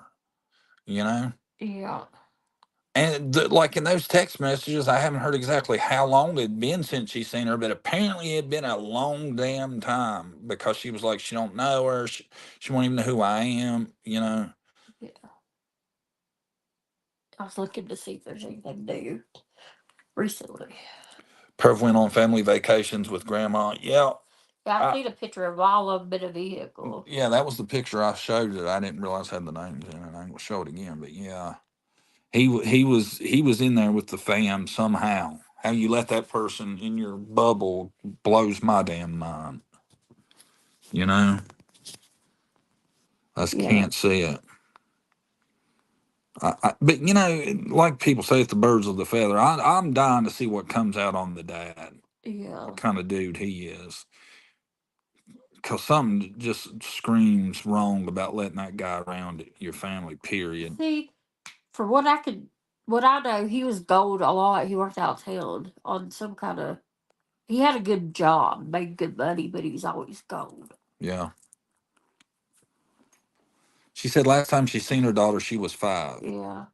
You know, Yeah. and like in those text messages, I haven't heard exactly how long it'd been since she's seen her, but apparently it'd been a long damn time because she was like, she don't know her, she won't even know who I am. You know. Yeah. I was looking to see if there's anything new recently. Perv went on family vacations with grandma. Yeah. Yeah, I seen a picture of all of them in a vehicle. Yeah, that was the picture I showed that I didn't realize had the names in it. I will show it again, but yeah, he was in there with the fam somehow. How you let that person in your bubble blows my damn mind. You know, I just can't see it. But you know, like people say, it's the birds of the feather. I'm dying to see what comes out on the dad. Yeah. What kind of dude he is. Because something just screams wrong about letting that guy around your family, period. See, for what I know, he was gold a lot. He worked out of town on some kind of. He had a good job, made good money, but he was always gold. Yeah. She said last time she seen her daughter, she was 5. Yeah.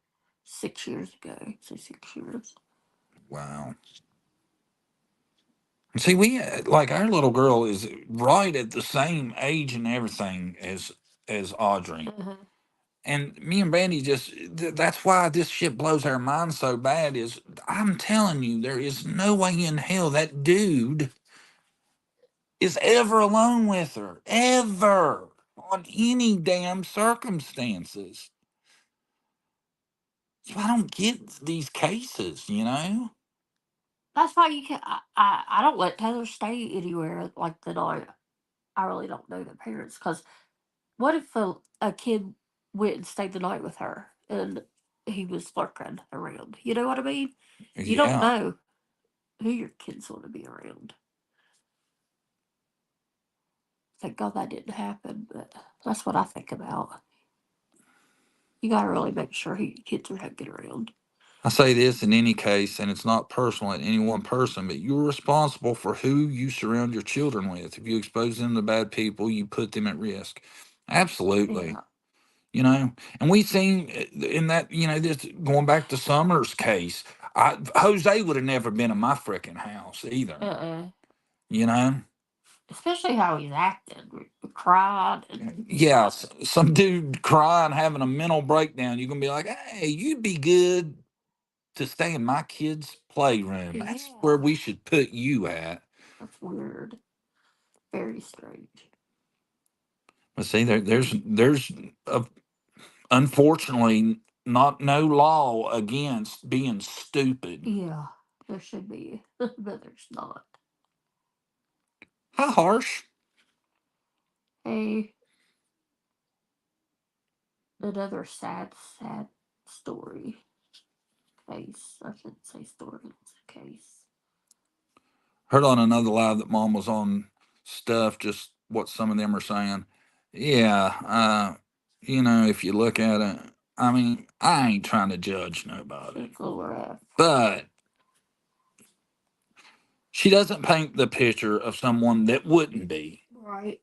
6 years ago. So 6 years. Wow. See, we like our little girl is right at the same age and everything as Audrey. And me and Brandy just that's why this shit blows our mind so bad is I'm telling you, there is no way in hell that dude is ever alone with her. Ever. On any damn circumstances. So I don't get these cases, you know? That's why you can. I don't let Taylor stay anywhere like the night. I really don't know the parents because what if a kid went and stayed the night with her and he was lurking around? You know what I mean? You don't know who your kids want to be around. Thank God that didn't happen, but that's what I think about. You gotta really make sure who your kids are hanging around. I say this in any case, and it's not personal at any one person, but you're responsible for who you surround your children with. If you expose them to bad people, you put them at risk. Absolutely. Yeah. You know, and we seen in that, you know, this going back to Summer's case, Jose would have never been in my freaking house either. You know? Especially how he's acting, cried. And Yeah, some dude crying, having a mental breakdown. You're gonna be like, "Hey, you'd be good to stay in my kid's playroom. That's where we should put you at." That's weird. Very strange. But see, there's unfortunately not no law against being stupid. Yeah, there should be, but there's not. How harsh? Hey, another sad story. Case. I shouldn't say story, it's a case. Heard on another live that mom was on stuff, just what some of them are saying. Yeah, if you look at it, I mean, I ain't trying to judge nobody, It's a rough. but she doesn't paint the picture of someone that wouldn't be. Right.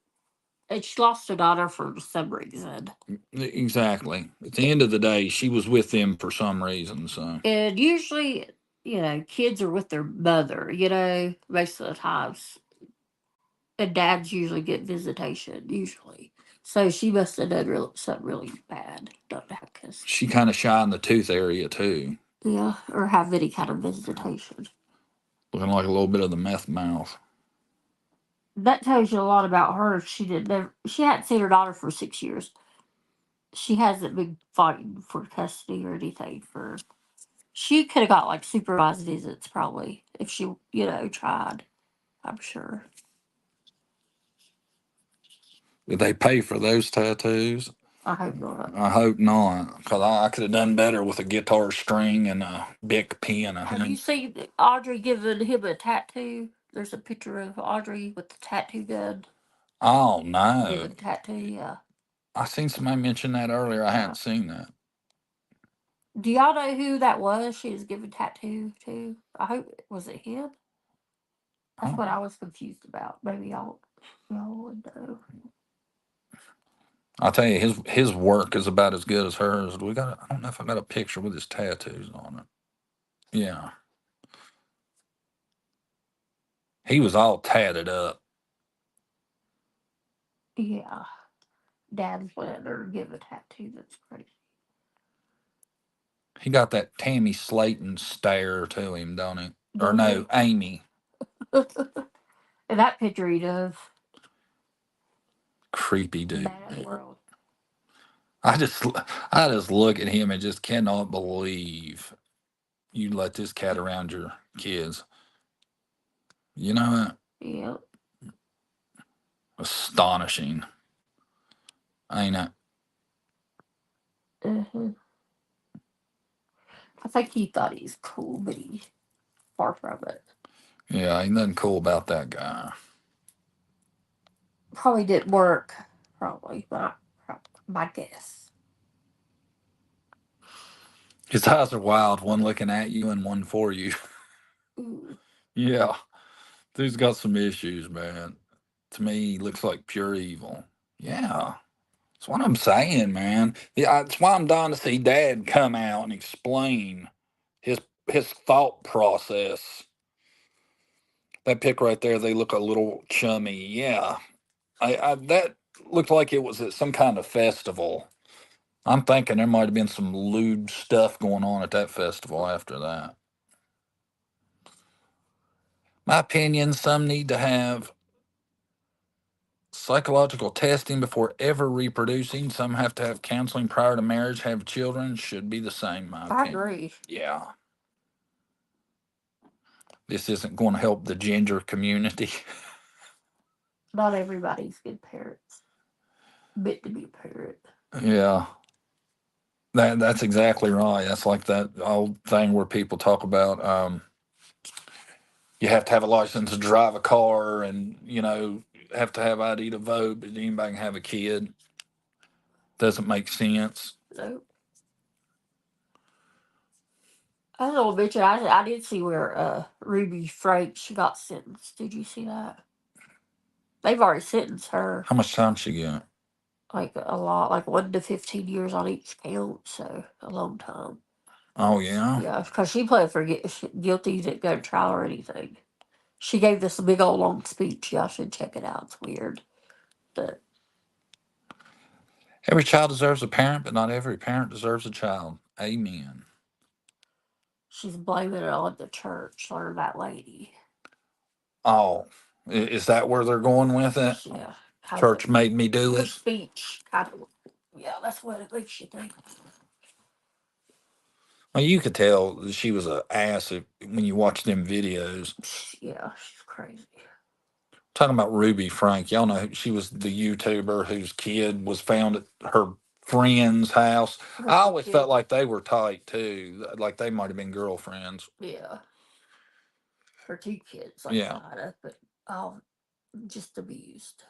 And she lost her daughter for some reason. Exactly. At the end of the day, she was with them for some reason. So And usually, kids are with their mother, most of the times. And dads usually get visitation, usually. So she must have done something really bad. Don't have kids. she kind of shy in the tooth area too, Yeah, or have any kind of visitation. looking like a little bit of the meth mouth. That tells you a lot about her. She hadn't seen her daughter for 6 years. She hasn't been fighting for custody or anything for. She could have got like supervised visits probably if she, tried. I'm sure. Did they pay for those tattoos? I hope not. I hope not, because I could have done better with a guitar string and a Bic pen. I Have you think. seen Audrey giving him a tattoo? There's a picture of Audrey with the tattoo gun. Oh no! Giving tattoo, yeah. I seen somebody mention that earlier. I hadn't seen that. Do y'all know who that was? She was giving tattoo to. I hope was it him? That's what I was confused about. Maybe y'all would know. I'll tell you, his work is about as good as hers. We got. I don't know if I got a picture with his tattoos on it. Yeah, he was all tatted up. Yeah. Dad's letting her give a tattoo. That's crazy. He got that Tammy Slayton stare to him, don't he? Or no, Amy. And that picture he does. Creepy dude. Bad world. I just look at him and just cannot believe you let this cat around your kids. You know, Yep. astonishing, ain't it? Uh-huh. I think he thought he's cool, but he's far from it. Yeah, ain't nothing cool about that guy. Probably didn't work. Probably, but my guess. His eyes are wild, one looking at you and one for you. Ooh. Yeah, dude's got some issues, man. To me, he looks like pure evil. Yeah, that's what I'm saying, man. Yeah, that's why I'm dying to see Dad come out and explain his his thought process. That pic right there, they look a little chummy. Yeah, I that looked like it was at some kind of festival. I'm thinking there might have been some lewd stuff going on at that festival after that. My opinion, some need to have psychological testing before ever reproducing. Some have to have counseling prior to marriage, have children. Should be the same, my I opinion. agree. Yeah. This isn't going to help the ginger community. Not everybody's good parents. Meant to be a parent. Yeah. That's exactly right. That's like that old thing where people talk about you have to have a license to drive a car and, have to have ID to vote, but anybody can have a kid. Doesn't make sense. Nope. I was gonna mention I did see where Ruby Frank she got sentenced. Did you see that? They've already sentenced her How much time she got? like a lot, like 1 to 15 years on each count. So a long time. Oh, yeah? Yeah, because she pled for guilty, didn't go to trial or anything. She gave this big old long speech. Y'all should check it out. It's weird, but Every child deserves a parent, but not every parent deserves a child. Amen. she's blaming it on the church or that lady. Oh, Is that where they're going with it? Yeah. Church made me do The it. speech kind of. Yeah, that's what it makes you think. Well, you could tell that she was an ass when you watch them videos. Yeah, she's crazy. Talking about Ruby Frank, y'all know she was the YouTuber whose kid was found at her friend's house. I always felt like they were tight too, like they might have been girlfriends. Yeah. Her 2 kids, like Yeah. kinda, but just abused.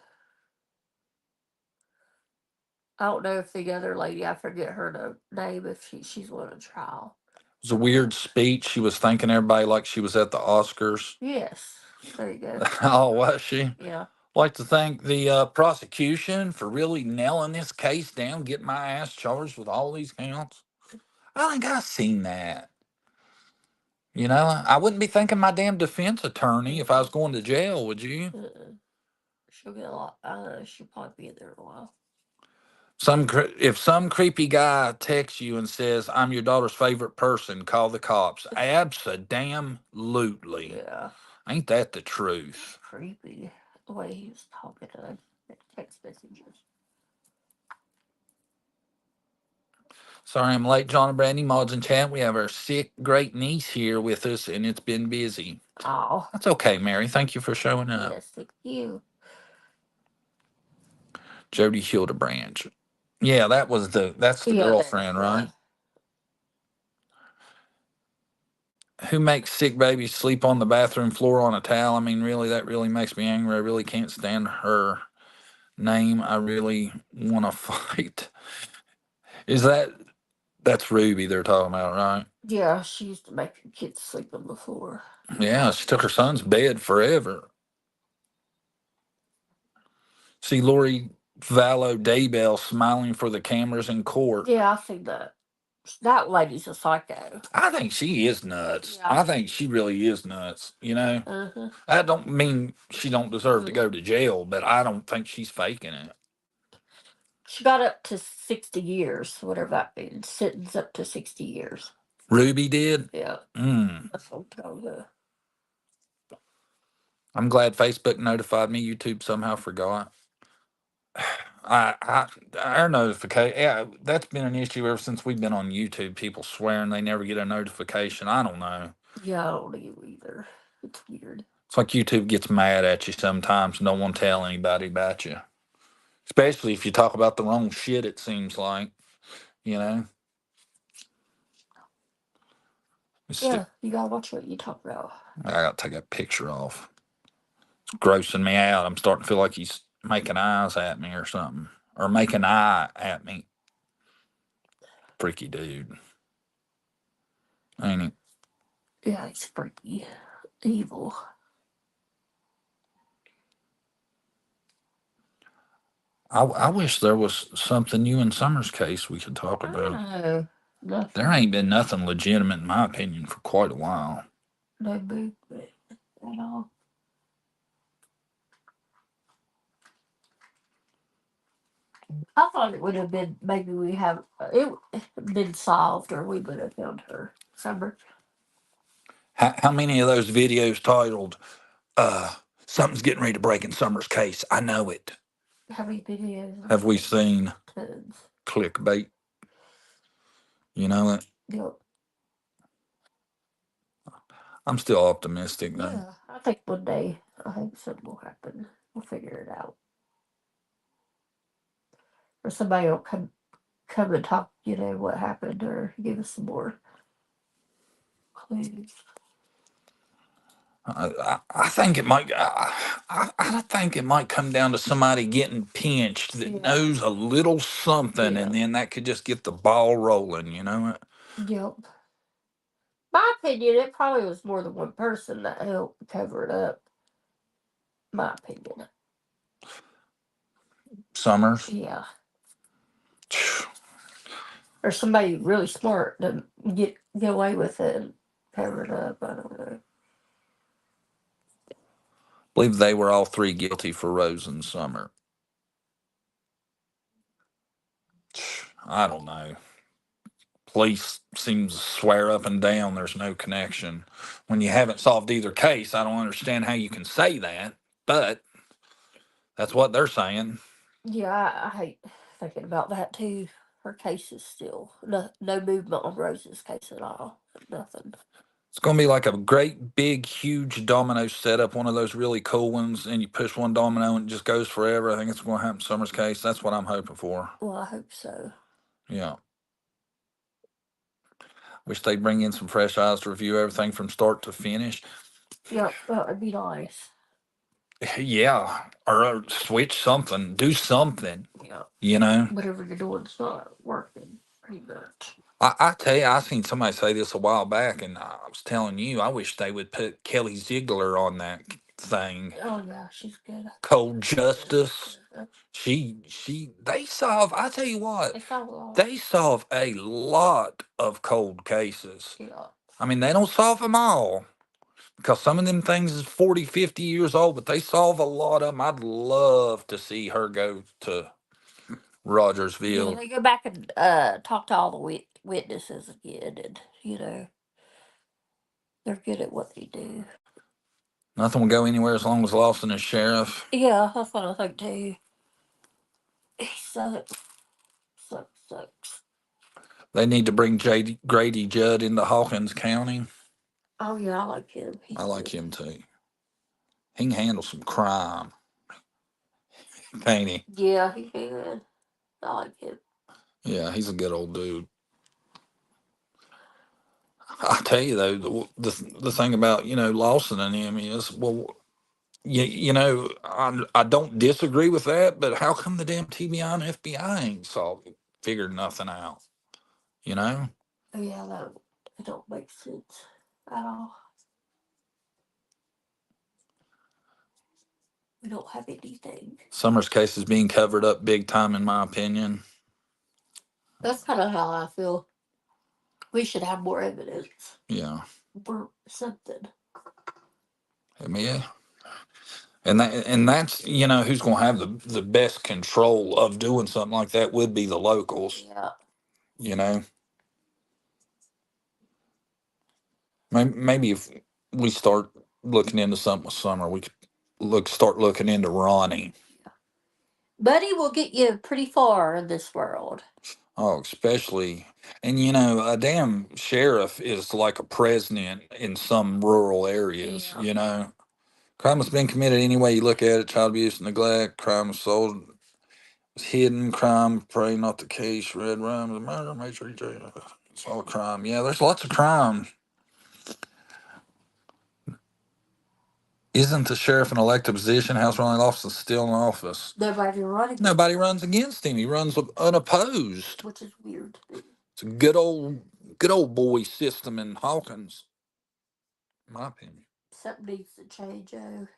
I don't know if the other lady, I forget her name, if she's on a trial. It was a weird speech. She was thanking everybody like she was at the Oscars. Yes. There you go. Oh, was she? Yeah. Like to thank the prosecution for really nailing this case down, getting my ass charged with all these counts. I think I've seen that. You know, I wouldn't be thanking my damn defense attorney if I was going to jail, would you? She'll get a lot. She'll probably be in there a while. If some creepy guy texts you and says, "I'm your daughter's favorite person," call the cops. Abso-damn-lutely. Yeah. Ain't that the truth? Creepy. The way he was talking to her. Text messages. Sorry I'm late, John and Brandy, mods and chat. We have our sick great niece here with us, and it's been busy. Oh. That's okay, Mary. Thank you for showing up. Yes, thank you. Jody Hildebrandt. Yeah, that's the girlfriend, right? Who makes sick babies sleep on the bathroom floor on a towel? I mean, really, that really makes me angry. I really can't stand her name. I really want to fight. That's Ruby they're talking about, right? Yeah, she used to make her kids sleep on the floor. Yeah, she took her son's bed forever. See Lori Vallow Daybell smiling for the cameras in court. Yeah, I see that. That lady's a psycho. I think she is nuts. Yeah. I think she really is nuts. You know, I don't mean she don't deserve to go to jail, but I don't think she's faking it. She got up to 60 years, whatever that means. Sentence up to 60 years. Ruby did? Yeah. Mm. That's what I'm telling her. I'm glad Facebook notified me. YouTube somehow forgot. Our notification, yeah, that's been an issue ever since we've been on YouTube. People swearing they never get a notification. I don't know. Yeah, I don't either. It's weird. It's like YouTube gets mad at you sometimes and don't want to tell anybody about you. Especially if you talk about the wrong shit, it seems like, you know? Yeah, you gotta watch what you talk about. I gotta take that picture off. It's grossing me out. I'm starting to feel like he's making eyes at me or something. Or making eye at me. Freaky dude. Ain't he? Yeah, he's freaky. Evil. I wish there was something you and Summer's case we could talk about. No, nothing. There ain't been nothing legitimate, in my opinion, for quite a while. No movement at all. I thought it would have been, maybe we have, it been solved, or we would have found her. Summer. How many of those videos titled, "Something's getting ready to break in Summer's case"? I know it. How many videos Have we seen? Tons. Clickbait. You know it? Yep. I'm still optimistic, though. Yeah, I think one day, I think something will happen. We'll figure it out. Or somebody will come and talk, what happened, or give us some more clues. I think it might. I think it might come down to somebody getting pinched that knows a little something, and then that could just get the ball rolling. You know it. Yep. My opinion, it probably was more than one person that helped cover it up. My opinion. Summers. Yeah. Or somebody really smart to get away with it and cover it up. I don't know. I believe they were all three guilty for Rose and Summer. I don't know. Police seems to swear up and down there's no connection. When you haven't solved either case, I don't understand how you can say that. but that's what they're saying. Yeah, I hate thinking about that too. Her case is still no movement on Rose's case at all. Nothing. It's going to be like a great, big, huge domino setup, one of those really cool ones, and you push one domino and it just goes forever. I think it's going to happen in Summer's case. That's what I'm hoping for. Well, I hope so. Yeah. Wish they'd bring in some fresh eyes to review everything from start to finish. Yep, that would be nice. Yeah. Or switch something, do something, Yeah. you know? Whatever you're doing's not working, pretty much. I tell you, I seen somebody say this a while back, and I was telling you, I wish they would put Kelly Ziegler on that thing. Oh yeah, she's good. Cold Justice. They solve, I tell you what, they solve a lot of cold cases. Yeah. I mean, they don't solve them all because some of them things is 40, 50 years old, but they solve a lot of them. I'd love to see her go to Rogersville. Yeah, they go back and talk to all the witnesses again, and they're good at what they do. Nothing will go anywhere as long as Lawson is sheriff. Yeah, that's what I think too. He sucks. Sucks. They need to bring Grady Judd into Hawkins County. Oh yeah, I like him. I like him too. He can handle some crime, can't he? Yeah, he can. I like him. Yeah, he's a good old dude. I tell you though, the thing about Lawson and him is, well, I don't disagree with that, but how come the damn TBI and FBI ain't figured nothing out? You know? Oh yeah, that it don't make sense at all. We don't have anything. Summers' case is being covered up big time, in my opinion. That's kind of how I feel. We should have more evidence. Yeah. Or something. I mean, yeah. And that's who's going to have the best control of doing something like that would be the locals. Yeah. You know, maybe if we start looking into something with Summer, we could start looking into Ronnie. Yeah. Buddy will get you pretty far in this world. Oh, especially, and a damn sheriff is like a president in some rural areas. Yeah. Crime has been committed any way you look at it: child abuse, neglect, crime was sold, hidden crime, pray not the case, red rhymes, murder, major, it's all crime. Yeah, there's lots of crime. Isn't the sheriff an elected position? House running office is still in office. Nobody runs against him. He runs unopposed. Which is weird. It's a good old boy system in Hawkins, in my opinion. Something needs to change, oh.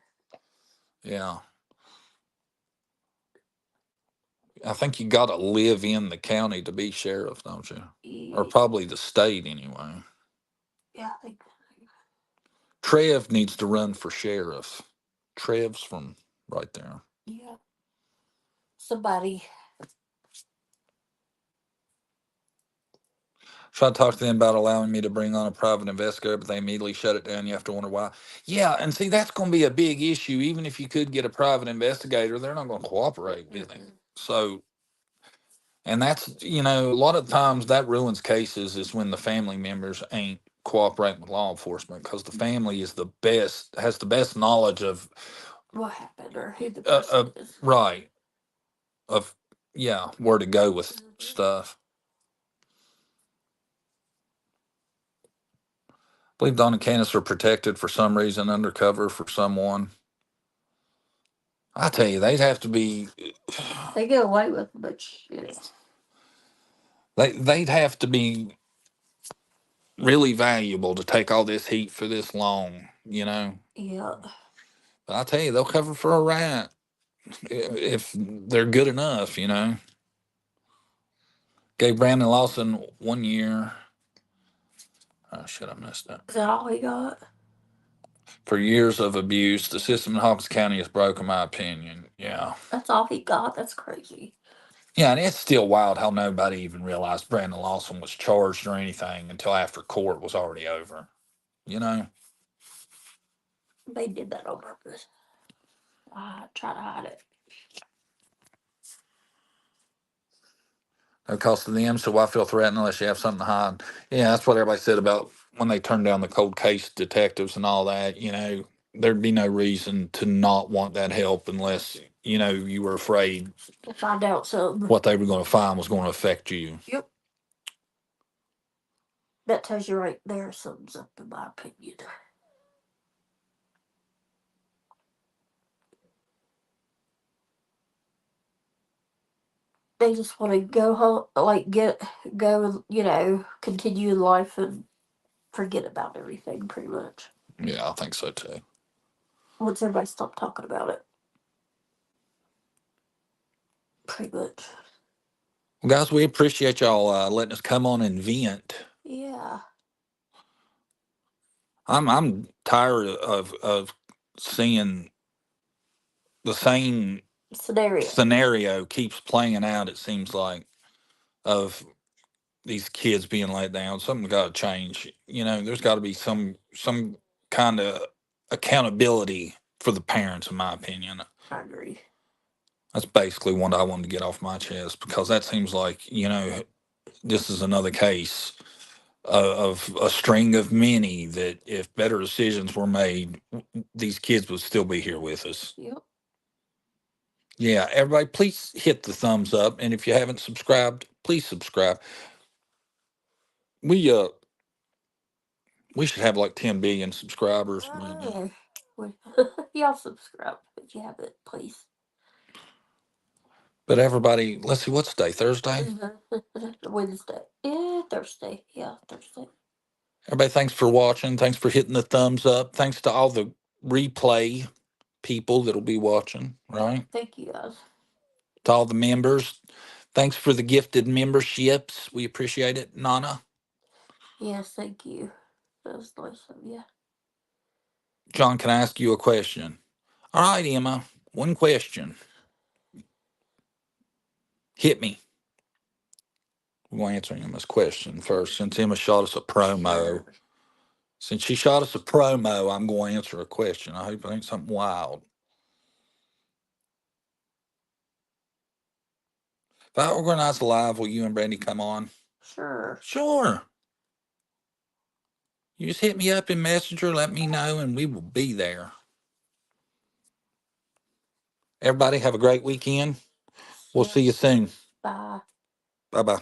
Yeah. I think you got to live in the county to be sheriff, don't you? Yeah. Or probably the state anyway. Yeah, I think. Trev needs to run for sheriff. Trev's from right there. Yeah. Somebody. Tried to talk to them about allowing me to bring on a private investigator, but they immediately shut it down. You have to wonder why. Yeah, and see, that's going to be a big issue. Even if you could get a private investigator, they're not going to cooperate with him. So, and that's, a lot of times that ruins cases is when the family members ain't cooperating with law enforcement because the family has the best knowledge of what happened or who the person is. Right. Of, where to go with stuff. I believe Don and Candace are protected for some reason, undercover for someone. I tell you, they'd have to be. They get away with much. They'd have to be really valuable to take all this heat for this long, Yeah. But I tell you, they'll cover for a rat if they're good enough, Gave Brandon Lawson 1 year. Oh, shit, I messed up. Is that all he got? For years of abuse. The system in Hawkins County is broken, in my opinion. Yeah. That's all he got? That's crazy. Yeah, and it's still wild how nobody even realized Brandon Lawson was charged or anything until after court was already over. They did that on purpose. I try to hide it. No cost to them, so why feel threatened unless you have something to hide? Yeah, that's what everybody said about when they turned down the cold case detectives and all that. You know, there'd be no reason to not want that help unless, you know, you were afraid We'll find out something. what they were going to find was going to affect you. Yep. That tells you right there something's up, in my opinion. They just want to go home, like go, you know, continue life and forget about everything, pretty much. Yeah, I think so too. Once everybody stop talking about it, pretty much. Well, guys, we appreciate y'all letting us come on and vent. Yeah. I'm tired of seeing the same scenario keeps playing out. It seems like of these kids being let down. Something's got to change. You know, there's got to be some kind of accountability for the parents, in my opinion. I agree. That's basically what I wanted to get off my chest because that seems like, you know, this is another case of a string of many that if better decisions were made, these kids would still be here with us. Yep. Yeah, everybody, please hit the thumbs up, and if you haven't subscribed, please subscribe. We should have like 10 billion subscribers. Y'all subscribe if you haven't, please. But everybody, let's see, what's today? Thursday? Wednesday. Yeah, Thursday. Yeah, Thursday. Everybody, thanks for watching. Thanks for hitting the thumbs up. Thanks to all the replay people that'll be watching, right? Thank you, guys. To all the members. Thanks for the gifted memberships. We appreciate it, Nana. Yes, thank you. That was nice of you. John, can I ask you a question? All right, Emma, one question. Hit me. We're going to answer Emma's question first since Emma shot us a promo. Sure. Since she shot us a promo, I'm going to answer a question. I hope it ain't something wild. If I organize a live, will you and Brandy come on? Sure. Sure. You just hit me up in Messenger, let me know, and we will be there. Everybody have a great weekend. We'll see you soon. Bye. Bye-bye.